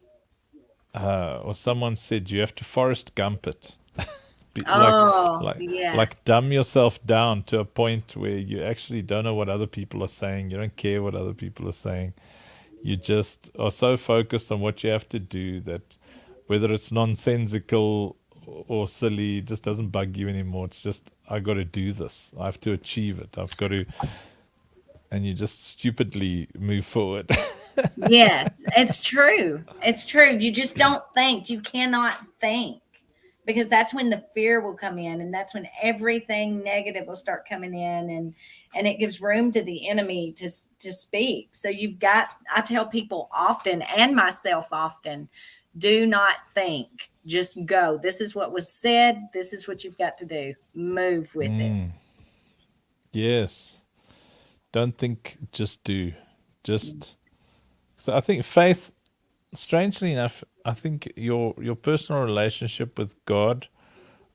someone said you have to Forrest Gump it. Be, like Oh, like yeah. like dumb yourself down to a point where you actually don't know what other people are saying. You don't care what other people are saying. You just are so focused on what you have to do that whether it's nonsensical or silly, it just doesn't bug you anymore. It's just, I got to do this. I have to achieve it. I've got to, and you just stupidly move forward. Yes, it's true. It's true. You just don't think. You cannot think because that's when the fear will come in and that's when everything negative will start coming in and it gives room to the enemy to speak. So you've got I tell people often and myself often, do not think. Just go. This is what was said. This is what you've got to do. Move with it. Yes. Don't think, just do. Just, so I think faith, strangely enough, I think your personal relationship with God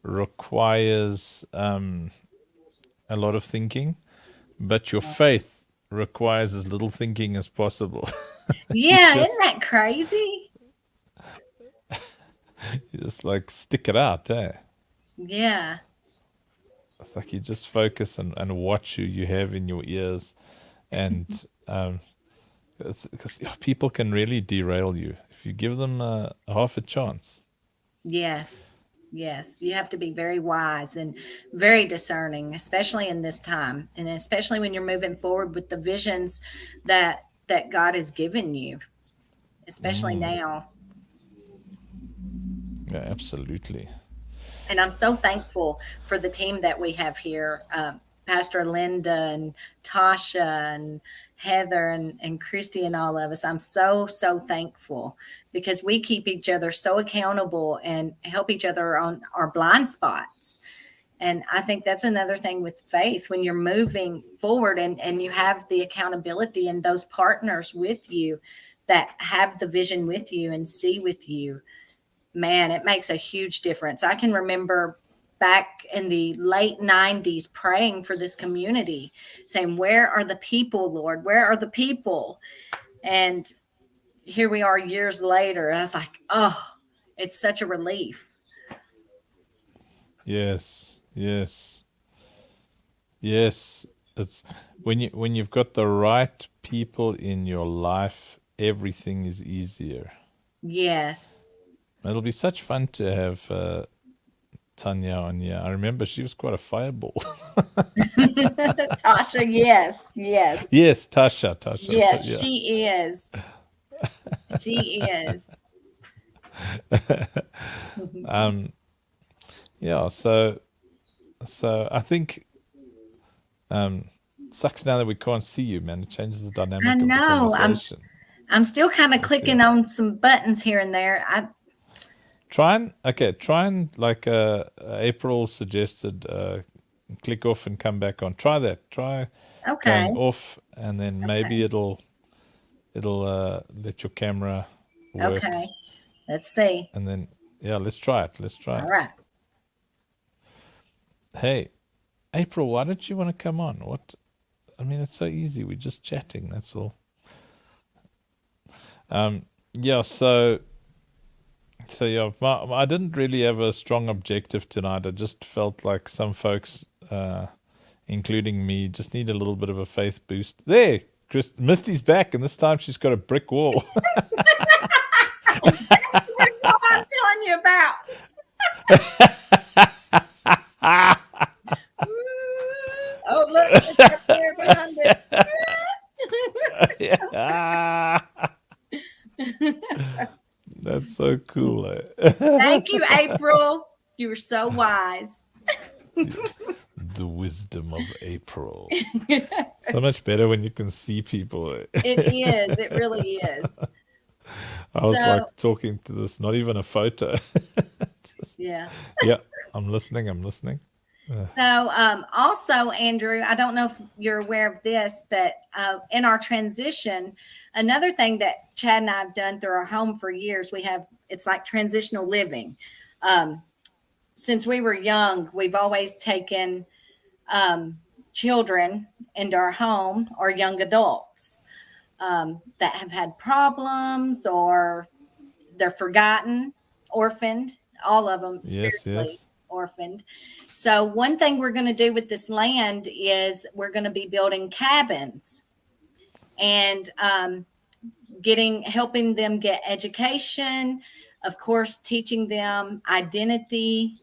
requires a lot of thinking, but your faith requires as little thinking as possible. you Yeah, isn't just that crazy? you just like stick it out, eh? Yeah. It's like you just focus and watch who you have in your ears, and because people can really derail you if you give them a half a chance. Yes. Yes. You have to be very wise and very discerning, especially in this time. And especially when you're moving forward with the visions that God has given you, especially now. Yeah, absolutely. And I'm so thankful for the team that we have here. Pastor Linda and Tasha and Heather and Christy and all of us. I'm so, so thankful because we keep each other so accountable and help each other on our blind spots. And I think that's another thing with faith when you're moving forward and you have the accountability and those partners with you that have the vision with you and see with you. Man, it makes a huge difference. I can remember back in the late 90s praying for this community, saying, where are the people, Lord? Where are the people? And here we are years later. I was like, oh, it's such a relief. Yes, yes, yes. It's when you've got the right people in your life, everything is easier. Yes. It'll be such fun to have Tanya on here. I remember she was quite a fireball. Tasha, yes, yes, Yes, Tasha. So yes, yeah. she is. She is. Yeah. So I think sucks now that we can't see you, man. It changes the I dynamic of the know. conversation. I'm still kind of Let's see. clicking on some buttons here and there. Try and like April suggested, click off and come back on. Try that. Try Okay. going off, and then maybe Okay. it'll let your camera work, Okay. Let's see. and then yeah, let's try it. All right. Hey, April, why don't you want to come on? What? I mean, it's so easy. We're just chatting. That's all. Yeah. So yeah, I didn't really have a strong objective tonight. I just felt like some folks, including me, just need a little bit of a faith boost. There, Misty's back, and this time she's got a brick wall. That's what I was telling you about. Oh, look, It's up there behind Yeah. That's so cool. Thank you, April. You were so wise. The wisdom of April. So much better when you can see people. It is. It really is. I was So, like talking to this, not even a photo. yeah. Yeah, I'm listening. I'm listening. So, also, Andrew, I don't know if you're aware of this, but in our transition, another thing that Chad and I have done through our home for years, it's like transitional living. Since we were young, we've always taken children into our home or young adults that have had problems or they're forgotten, orphaned, all of them Yes, spiritually yes. orphaned. So one thing we're going to do with this land is we're going to be building cabins and helping them get education, of course, teaching them identity,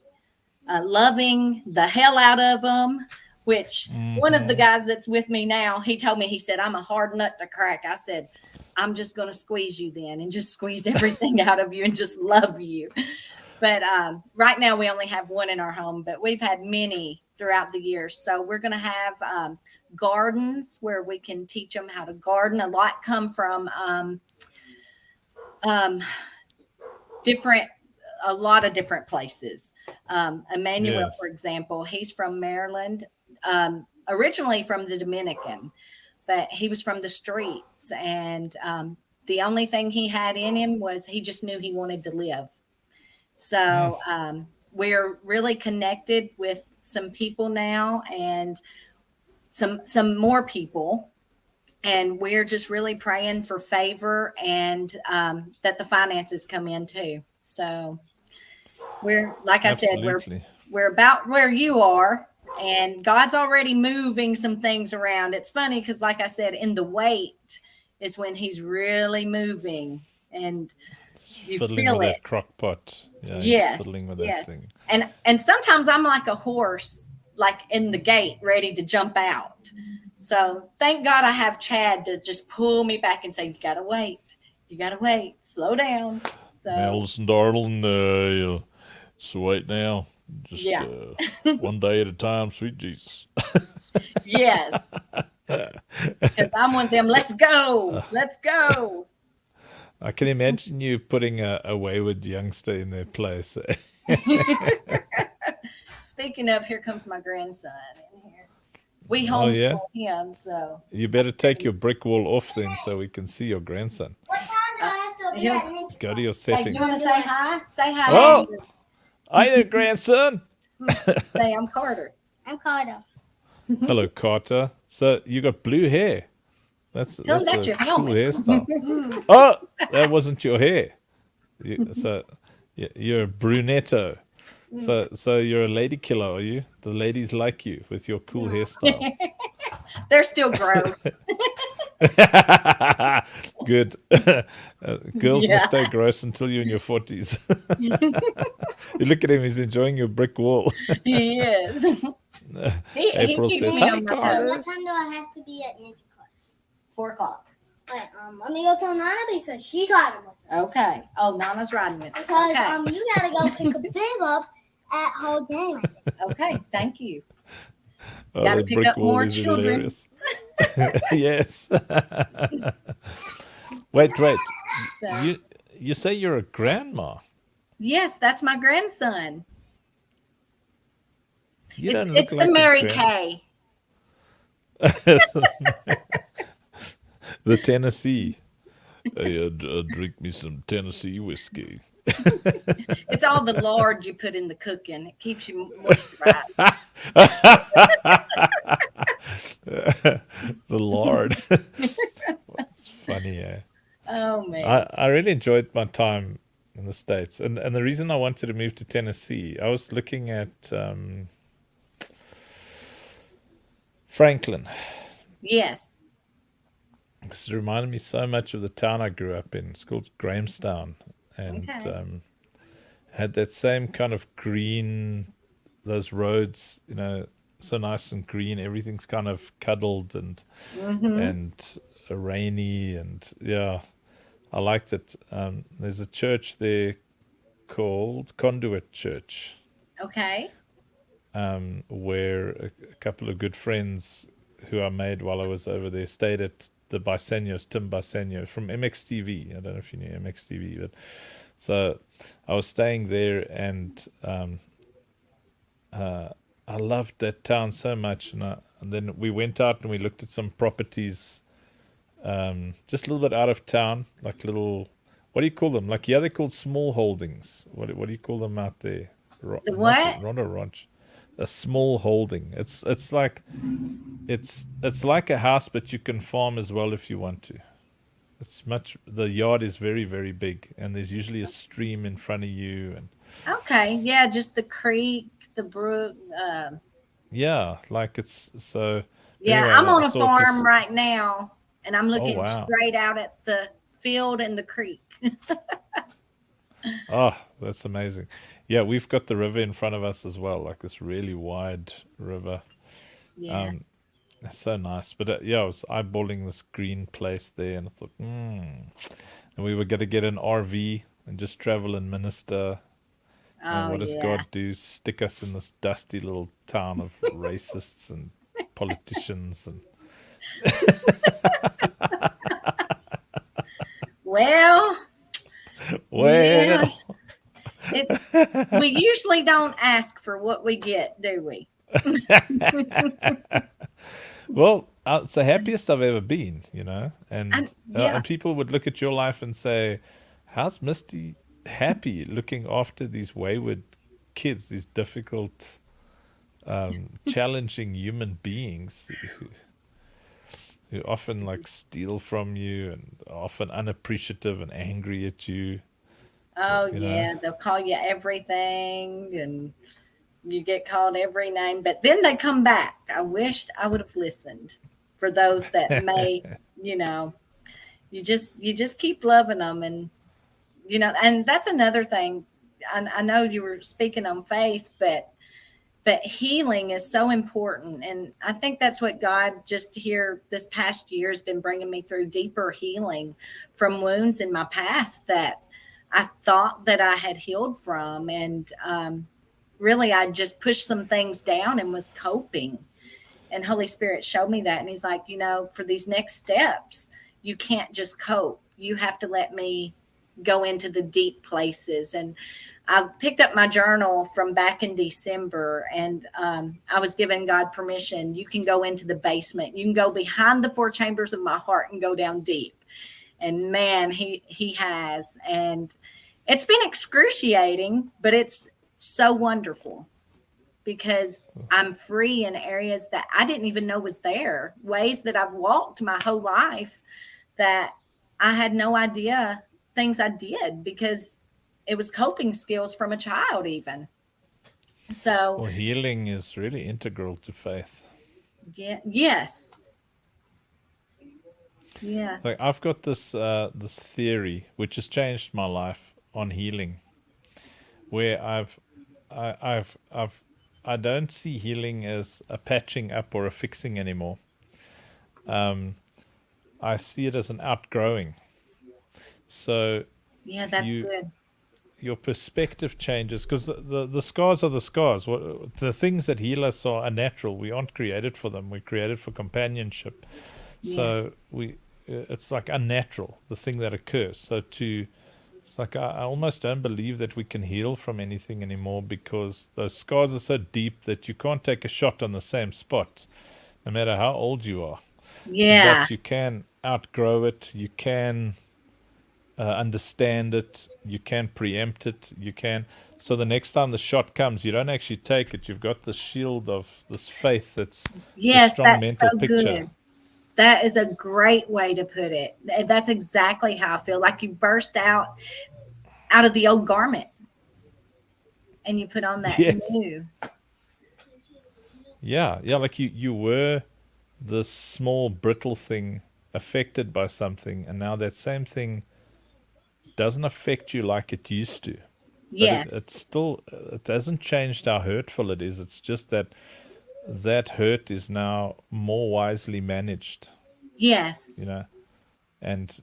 loving the hell out of them. Which one of the Mm-hmm. guys that's with me now, he told me, he said, I'm a hard nut to crack. I said, I'm just going to squeeze you then and just squeeze everything out of you and just love you. But right now we only have one in our home, but we've had many throughout the years. So we're going to have gardens where we can teach them how to garden. A lot come from a lot of different places. Emmanuel, Yes. for example, he's from Maryland, originally from the Dominican, but he was from the streets. And the only thing he had in him was he just knew he wanted to live. So Nice. we're really connected with some people now and some more people. And we're just really praying for favor and that the finances come in too. So we're, like I said, Absolutely. we're about where you are, and God's already moving some things around. It's funny because, like I said, in the wait is when He's really moving, and you Fiddling feel with it. that crock pot. Yeah, he's Yes, fiddling with that yes. thing. And sometimes I'm like a horse, like in the gate, ready to jump out. So thank God I have Chad to just pull me back and say, "You gotta wait. You gotta wait. Slow down." So Listen, darling, so wait now. Just yeah, one day at a time, sweet Jesus. yes, because I'm one of them. Let's go. Let's go. I can imagine you putting a wayward youngster in their place. Speaking of, here comes my grandson in here. We Oh, yeah? homeschool him, so You better take your brick wall off then so we can see your grandson. What time do I have to be he'll- at Ninja Go to your hey, settings. you want to say hi? Say hi. Oh! Andrew. Hi there, grandson. Say I'm Carter. I'm Carter. Hello, Carter. So you got blue hair. That's Tell him a that's your cool helmet. hairstyle. Oh, that wasn't your hair. You're a brunetto. So you're a lady killer, are you? The ladies like you with your cool hairstyle. They're still gross. Good. Girls Yeah. must stay gross until you're in your 40s. You look at him, he's enjoying your brick wall. He is. He April keeps says, me "Hi, on my Carter." toes. What time do I have to be at Ninja class? 4 o'clock. Wait, let me go tell Nana because she's riding with us. Okay. Oh, Nana's riding with us. Because Okay. you gotta go pick a bib up at whole game. Okay. Thank you. Oh, Gotta that pick brick up wall more is children. hilarious. Yes. Wait. So, You say you're a grandma. yes, that's my grandson. You It's don't look it's like the a Mary gran- Kay. The Tennessee. Hey, drink me some Tennessee whiskey. It's all the lard you put in the cooking. It keeps you moisturized. The Lord. It's funny, eh? Oh man. I really enjoyed my time in the States. And the reason I wanted to move to Tennessee, I was looking at Franklin. Yes. Because it reminded me so much of the town I grew up in. It's called Grahamstown. And Okay. had that same kind of green, those roads, so nice and green. Everything's kind of cuddled and Mm-hmm. rainy, and yeah, I liked it. There's a church there called Conduit Church, Okay. where a couple of good friends who I made while I was over there stayed at the Basenos, Tim Basenio from MXTV. I don't know if you knew MXTV, but so I was staying there, and I loved that town so much. And then we went out and we looked at some properties, just a little bit out of town, like little, what do you call them? Like, yeah, they're called small holdings. What do you call them out there? The what? Not a ranch, a small holding. It's like it's like a house, but you can farm as well if you want to. The yard is very, very big, and there's usually a stream in front of you, and Okay. Yeah, just the creek, the brook. yeah, like it's so. Yeah, Anyway, I'm I on a saw a farm right now, and I'm Oh looking wow! straight out at the field and the creek. Oh, that's amazing. Yeah, we've got the river in front of us as well, like this really wide river. Yeah. Um, it's so nice. But yeah, I was eyeballing this green place there, and I thought, And we were going to get an RV and just travel and minister. And Oh, what does yeah. God do? Stick us in this dusty little town of racists and politicians and Well, yeah, well, it's we usually don't ask for what we get, do we? well, it's the happiest I've ever been, And yeah, and people would look at your life and say, "How's Misty happy looking after these wayward kids, these difficult, challenging human beings who often like steal from you and are often unappreciative and angry at you?" So, oh yeah, they'll call you everything and you get called every name, but then they come back. I wished I would have listened for those that may, you know, you just keep loving them, and and that's another thing. I know you were speaking on faith, but healing is so important, and I think that's what God just here this past year has been bringing me through, deeper healing from wounds in my past that I thought that I had healed from, and really I just pushed some things down and was coping, and Holy Spirit showed me that, and he's like, for these next steps, you can't just cope, you have to let me go into the deep places. And I picked up my journal from back in December, and I was giving God permission. You can go into the basement. You can go behind the four chambers of my heart and go down deep. And man, he has, and it's been excruciating, but it's so wonderful because I'm free in areas that I didn't even know was there, ways that I've walked my whole life that I had no idea, things I did because it was coping skills from a child even. So, well, healing is really integral to faith. yeah, yes. Yeah. Like I've got this theory which has changed my life on healing, where I don't see healing as a patching up or a fixing anymore. I see it as an outgrowing. So Yeah, that's you good. your perspective changes because the scars are the scars. The things that heal us are unnatural. We aren't created for them. We're created for companionship. Yes. So it's like unnatural, the thing that occurs. It's like I almost don't believe that we can heal from anything anymore because those scars are so deep that you can't take a shot on the same spot, no matter how old you are. Yeah. But you can outgrow it. You can understand it. You can preempt it. You can. So the next time the shot comes, you don't actually take it. You've got the shield of this faith that's the Yes, strong that's so mental picture. good. That is a great way to put it. That's exactly how I feel. Like you burst out of the old garment and you put on that Yes. new. Yeah. Yeah. Like you were this small, brittle thing affected by something, and now that same thing doesn't affect you like it used to. But Yes. it hasn't changed how hurtful it is. It's just that that hurt is now more wisely managed, you Yes. know, and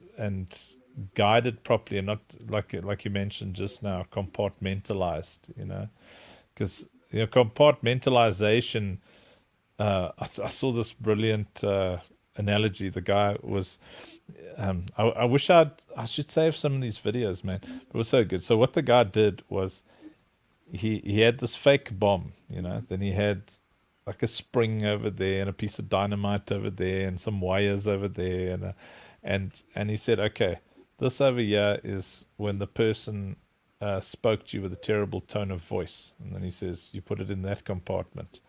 guided properly, and not like you mentioned just now, compartmentalized, because compartmentalization. I saw this brilliant analogy. The guy was. I wish I should save some of these videos, man. It was so good. So what the guy did was he had this fake bomb, Then he had like a spring over there and a piece of dynamite over there and some wires over there, and he said, okay, this over here is when the person spoke to you with a terrible tone of voice, and then he says you put it in that compartment,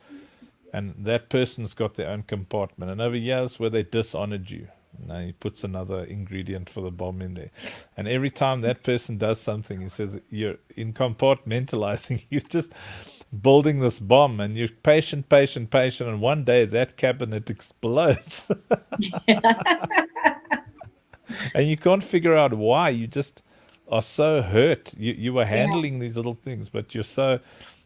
and that person's got their own compartment, and over here is where they dishonored you. Now he puts another ingredient for the bomb in there. And every time that person does something, he says, you're in compartmentalizing. You're just building this bomb, and you're patient, patient, patient. And one day that cabinet explodes. And you can't figure out why. You just are so hurt. You were Yeah. handling these little things, but you're so.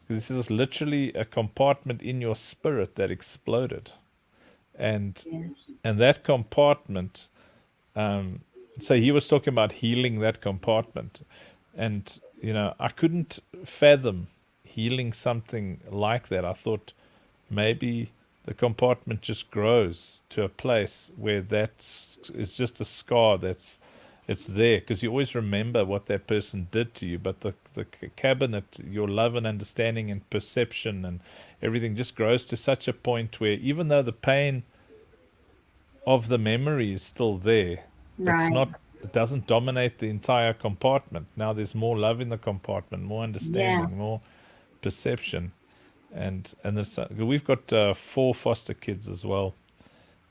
This is literally a compartment in your spirit that exploded. And Yeah. and that compartment, so he was talking about healing that compartment, and I couldn't fathom healing something like that. I thought maybe the compartment just grows to a place where is just a scar, it's there because you always remember what that person did to you, but the cabinet, your love and understanding and perception and everything just grows to such a point where even though the pain of the memory is still there, Right. it doesn't dominate the entire compartment. Now there's more love in the compartment, more Yeah. understanding, more perception, and we've got 4 foster kids as well,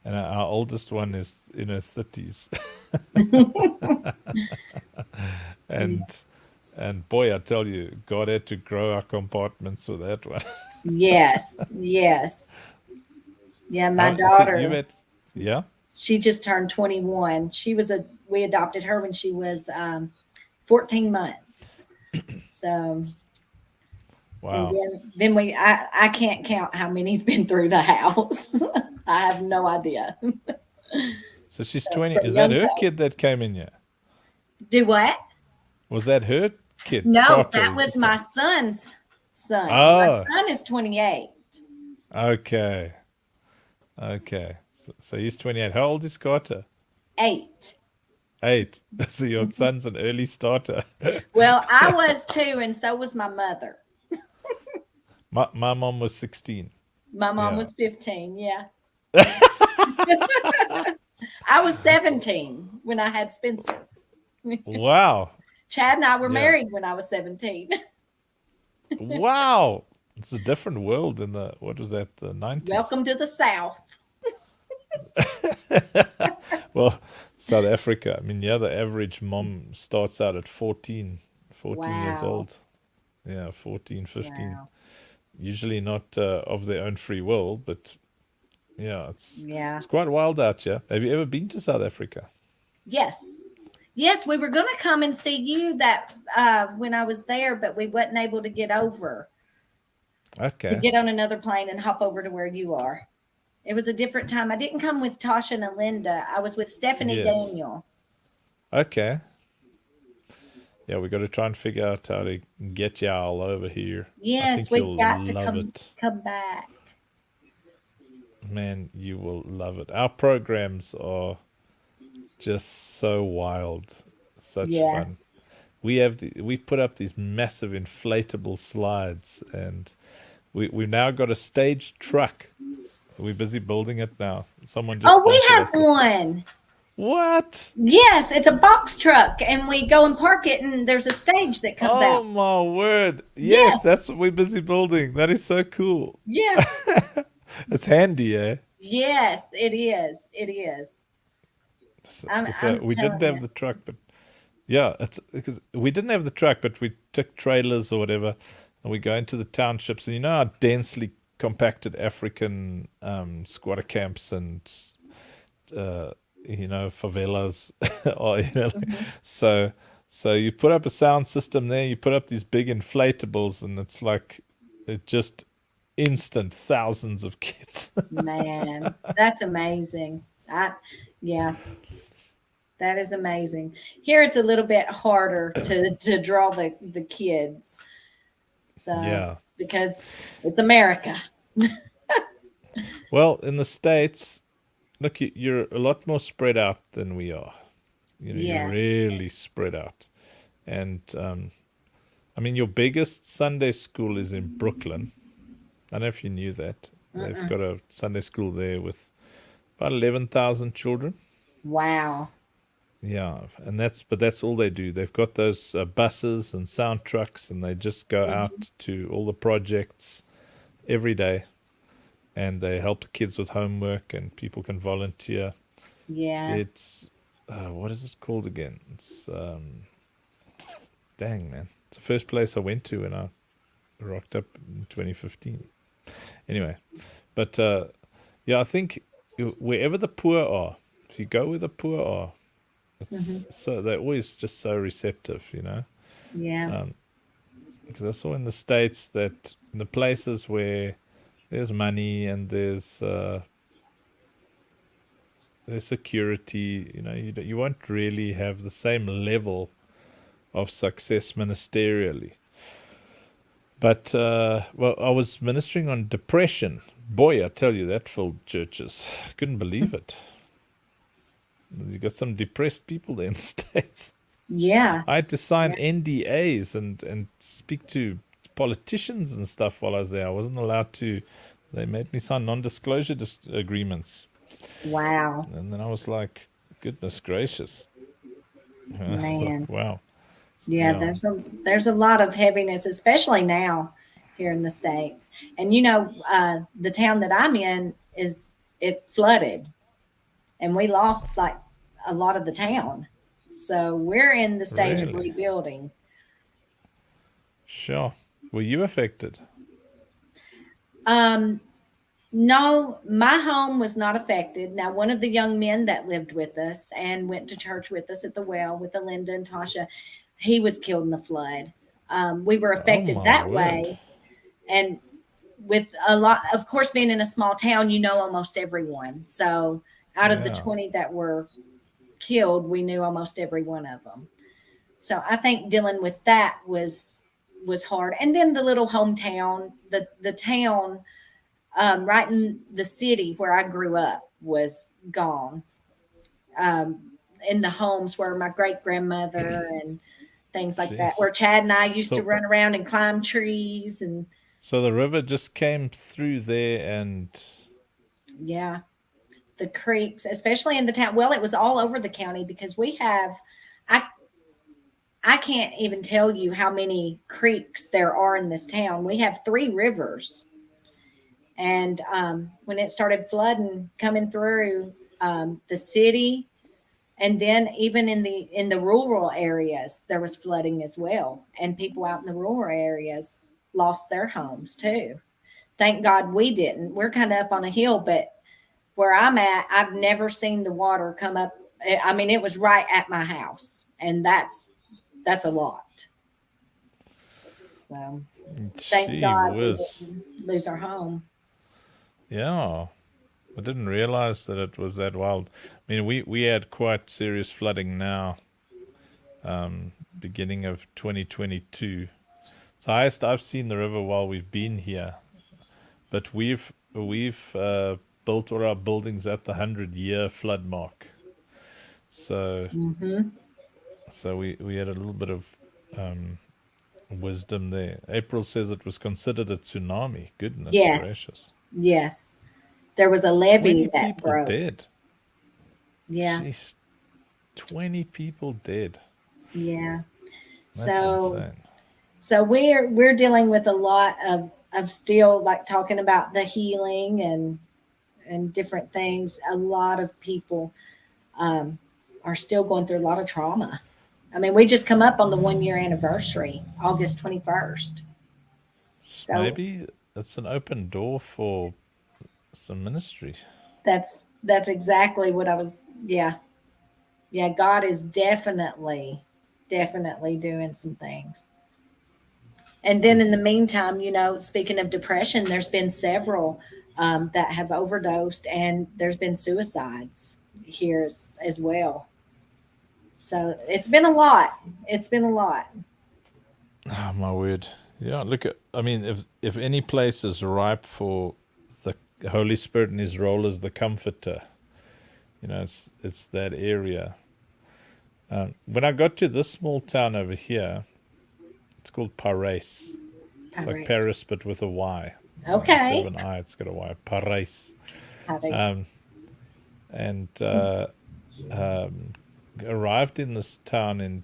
and our oldest one is in her 30s. and and boy, I tell you, God had to grow our compartments with that one. Yes. Yes. Yeah. My So you daughter, had, yeah, she just turned 21. We adopted her when she was 14 months. So, and wow. I can't count how many's been through the house. I have no idea. So she's 20. But Is that young her though. kid that came in here? Do what? Was that her kid, No, Carter? that was my son's son. My Oh, son is 28. okay. Okay. So he's 28. How old is Carter? 8. 8. So your son's an early starter. Well, I was too, and so was my mother. My mom was 16. My mom Yeah. was 15. Yeah. I was 17 when I had Spencer. Wow. Chad and I were Yeah. married when I was 17. Wow. It's a different world in what was that, the 90s? Welcome to the South. Well, South Africa. I mean, yeah, the average mom starts out at 14 years Wow. old. Yeah, 14, 15. Wow. Usually not of their own free will, but yeah, Yeah. it's quite wild out here. Have you ever been to South Africa? Yes. Yes, we were going to come and see you when I was there, but we wasn't able to get over. To Okay. get on another plane and hop over to where you are. It was a different time. I didn't come with Tasha and Linda. I was with Stephanie Yes. Daniel. Okay. Yeah, we got to try and figure out how to get y'all over here. I Yes, think we've you'll got to love it. come back. Man, you will love it. Our programs are just so wild, such Yeah. fun. We put up these massive inflatable slides, and we've now got a stage truck. We're busy building it now. Someone just Oh, we pointed have us this- one. What? Yes, it's a box truck, and we go and park it, and there's a stage that comes Oh out. my word! Yes, Yes. that's what we're busy building. That is so cool. Yeah. It's handy, eh? Yes, it is. It is. So, I'm we didn't telling have you. the truck, but yeah, it's because we didn't have the truck, but we took trailers or whatever, and we go into the townships, and you know how densely compacted African squatter camps and favelas are, so you put up a sound system there, you put up these big inflatables, and it's like it just instant thousands of kids. Man, that's amazing. Yeah, that is amazing. Here it's a little bit harder to draw the kids. So Yeah. because it's America. Well, in the States, look, you're a lot more spread out than we are. You know, you're Yes. really spread out. And I mean, your biggest Sunday school is in Brooklyn. I don't know if you knew that. They've got a Sunday school there with about 11,000 children. Wow. Yeah, and that's all they do. They've got those buses and sound trucks, and they just go out to all the projects every day, and they help the kids with homework, and people can volunteer. Yeah. It's what is it called again? It's dang man, it's the first place I went to when I rocked up in 2015. Anyway, but yeah, I think wherever the poor are, if you go where the poor are, it's so they're always just so receptive, you know. Yeah. Because I saw in the States that in the places where there's money and there's security, you know, you won't really have the same level of success ministerially. But well, I was ministering on depression. Boy, I tell you, that filled churches. I couldn't believe it. You got some depressed people there in the States. Yeah. I had to sign NDAs and speak to politicians and stuff while I was there. I wasn't allowed to. They made me sign non-disclosure agreements, Wow. and then I was like, "Goodness gracious!" I was like, Man. wow. Yeah, Yeah. there's a lot of heaviness, especially now here in the States. And the town that I'm in it flooded and we lost like a lot of the town. So we're in the stage of Really? rebuilding. Sure. Were you affected? Um, no, my home was not affected. Now, one of the young men that lived with us and went to church with us at the well with Alinda and Tasha, he was killed in the flood. We were Oh affected my that word. way. And with a lot, of course, being in a small town, you know almost everyone. So out of the Yeah. 20 that were killed, we knew almost every one of them. So I think dealing with that was hard. And then the little hometown, the town right in the city where I grew up was gone. In the homes where my great grandmother and things like that, where Jeez. Chad and I used to So run around and climb trees and so the river just came through there and yeah, the creeks, especially in the town. Well, it was all over the county because I I can't even tell you how many creeks there are in this town. We have 3 rivers, and when it started flooding coming through the city, and then even in the rural areas, there was flooding as well, and people out in the rural areas lost their homes too. Thank God we didn't. We're kind of up on a hill, but where I'm at, I've never seen the water come up. I mean, it was right at my house, and that's a lot. So thank gee God we whiz. didn't lose our home. Yeah. I didn't realize that it was that wild. I mean, we had quite serious flooding now, beginning of 2022. It's the highest I've seen the river while we've been here. But we've built all our buildings at the 100-year flood mark. So Hmm. so we had a little bit of wisdom there. April says it was considered a tsunami. Goodness Yes, gracious. yes. There was a levee 20 that people broke. dead. Yeah, Jeez, 20 people dead. yeah. That's So insane. so we're dealing with a lot of still like talking about the healing and different things. A lot of people um, are still going through a lot of trauma. I mean, we just come up on the 1 year anniversary, August 21st. So Maybe it's an open door for some ministry. that's exactly what I was. Yeah, yeah. God is definitely doing some things. And then in the meantime, speaking of depression, there's been several that have overdosed, and there's been suicides here as well. So it's been a lot. It's been a lot. Oh my word! Yeah, look at. I mean, if any place is ripe for the Holy Spirit and His role as the Comforter, it's that area. When I got to this small town over here, it's called Paris. It's like Paris, but with a Y. Okay. Instead of an I, it's got a Y. Paris. Paris. And arrived in this town in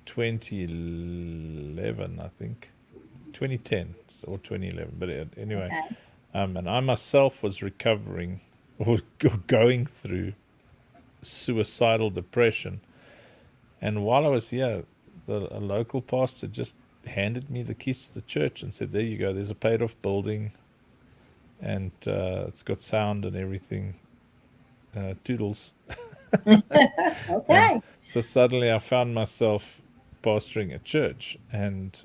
2011, I think. 2010 or 2011. But anyway. Okay. And I myself was recovering or going through suicidal depression. And while I was here, a local pastor just handed me the keys to the church and said, there you go, there's a paid off building, and it's got sound and everything. Toodles. Okay. So suddenly I found myself pastoring a church, and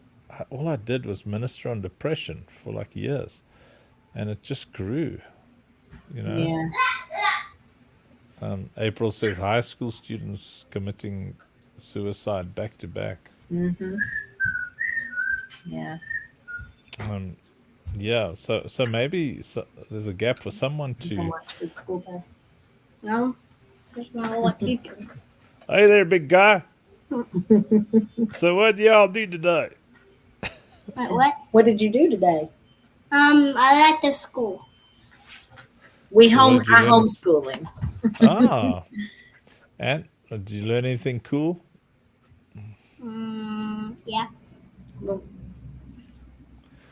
all I did was minister on depression for like years, and it just grew, Yeah. April says high school students committing suicide back to back. Mm-hmm. Yeah. Yeah, so maybe there's a gap for someone You can to. watch the school bus. No, that's not what you do. Hey there, big guy. So what do y'all do today? Wait, what? What did you do today? I like the school. I What did you learn? homeschooling. Ah, and did you learn anything cool? Yeah. Well,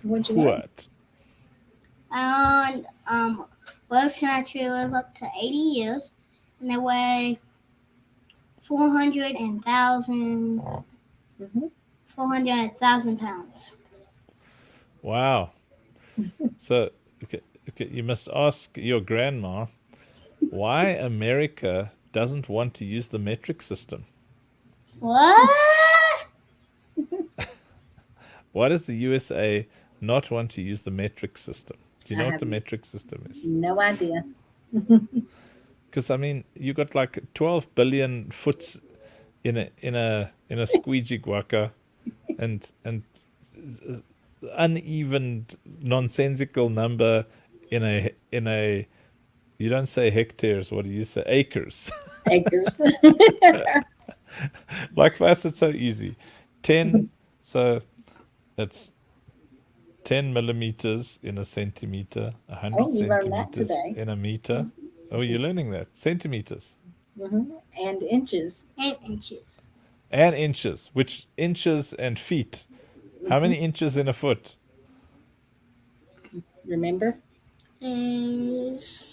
what'd you learn? What? And bugs can actually live up to 80 years, and they weigh 400,000 pounds. Wow. So okay, you must ask your grandma why America doesn't want to use the metric system. What? Why does the USA not want to use the metric system? Do you know I what the haven't. metric system is? No idea. Because I mean, you got like 12 billion foots in a squeegee guaca, and uneven, nonsensical number in a you don't say hectares. What do you say? Acres. Acres. Like for us, it's so easy. 10. So it's 10 millimeters in a centimeter. 100 Oh, you learned that centimeters today. in a meter. Oh, you're learning that. Centimeters And inches. 8 inches. and inches. Which inches and feet? How many inches in a foot? Remember? Is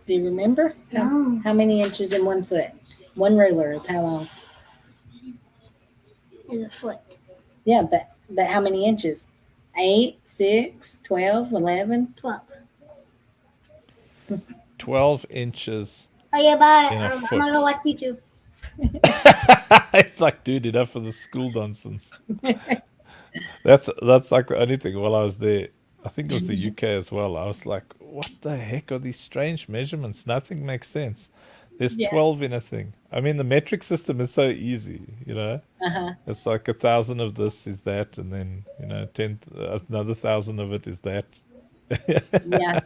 Do you remember? No. How many inches in 1 foot? One ruler is how long? a foot. Yeah, but how many inches? 8, 6, 12, 11. 12. 12 inches. Oh yeah, bye. In a I'm foot. gonna go watch YouTube. It's like, dude, enough of the school nonsense. That's like the only thing. While I was there, I think it was the UK as well. I was like, what the heck are these strange measurements? Nothing makes sense. There's Yeah. 12 in a thing. I mean, the metric system is so easy, It's like 1,000 of this is that, and then 10 another 1,000 of it is that. Yeah.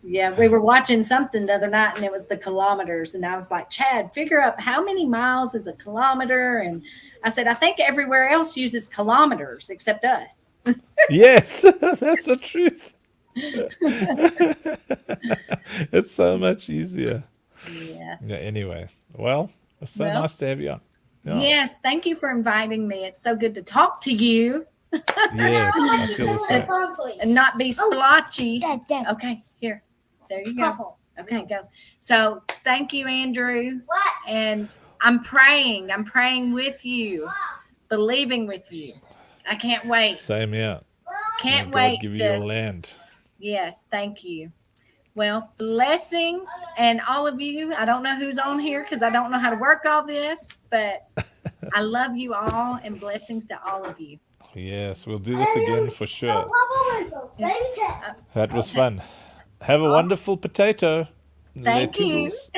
Yeah, we were watching something the other night, and it was the kilometers, and I was like, Chad, figure out how many miles is a kilometer. And I said, I think everywhere else uses kilometers except us. Yes, that's the truth. It's so much easier. Yeah. Yeah. Anyway, well, it's so Well, nice to have you on. Yeah. Yes, thank you for inviting me. It's so good to talk to you Yes, I feel the same. and not be splotchy. Dad. Okay, here. There you go. Okay, go. So thank you, Andrew. What? And I'm praying. I'm praying with you, believing with you. I can't wait. Same here. Can't May God wait give you to. your land. Yes, thank you. Well, blessings and all of you. I don't know who's on here because I don't know how to work all this, but I love you all and blessings to all of you. Yes, we'll do this again for sure. Papa Whistle, baby cat. That was fun. Have a wonderful potato. Thank you. Toodles.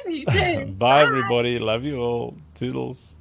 You too. Bye, everybody. Love you all. Toodles.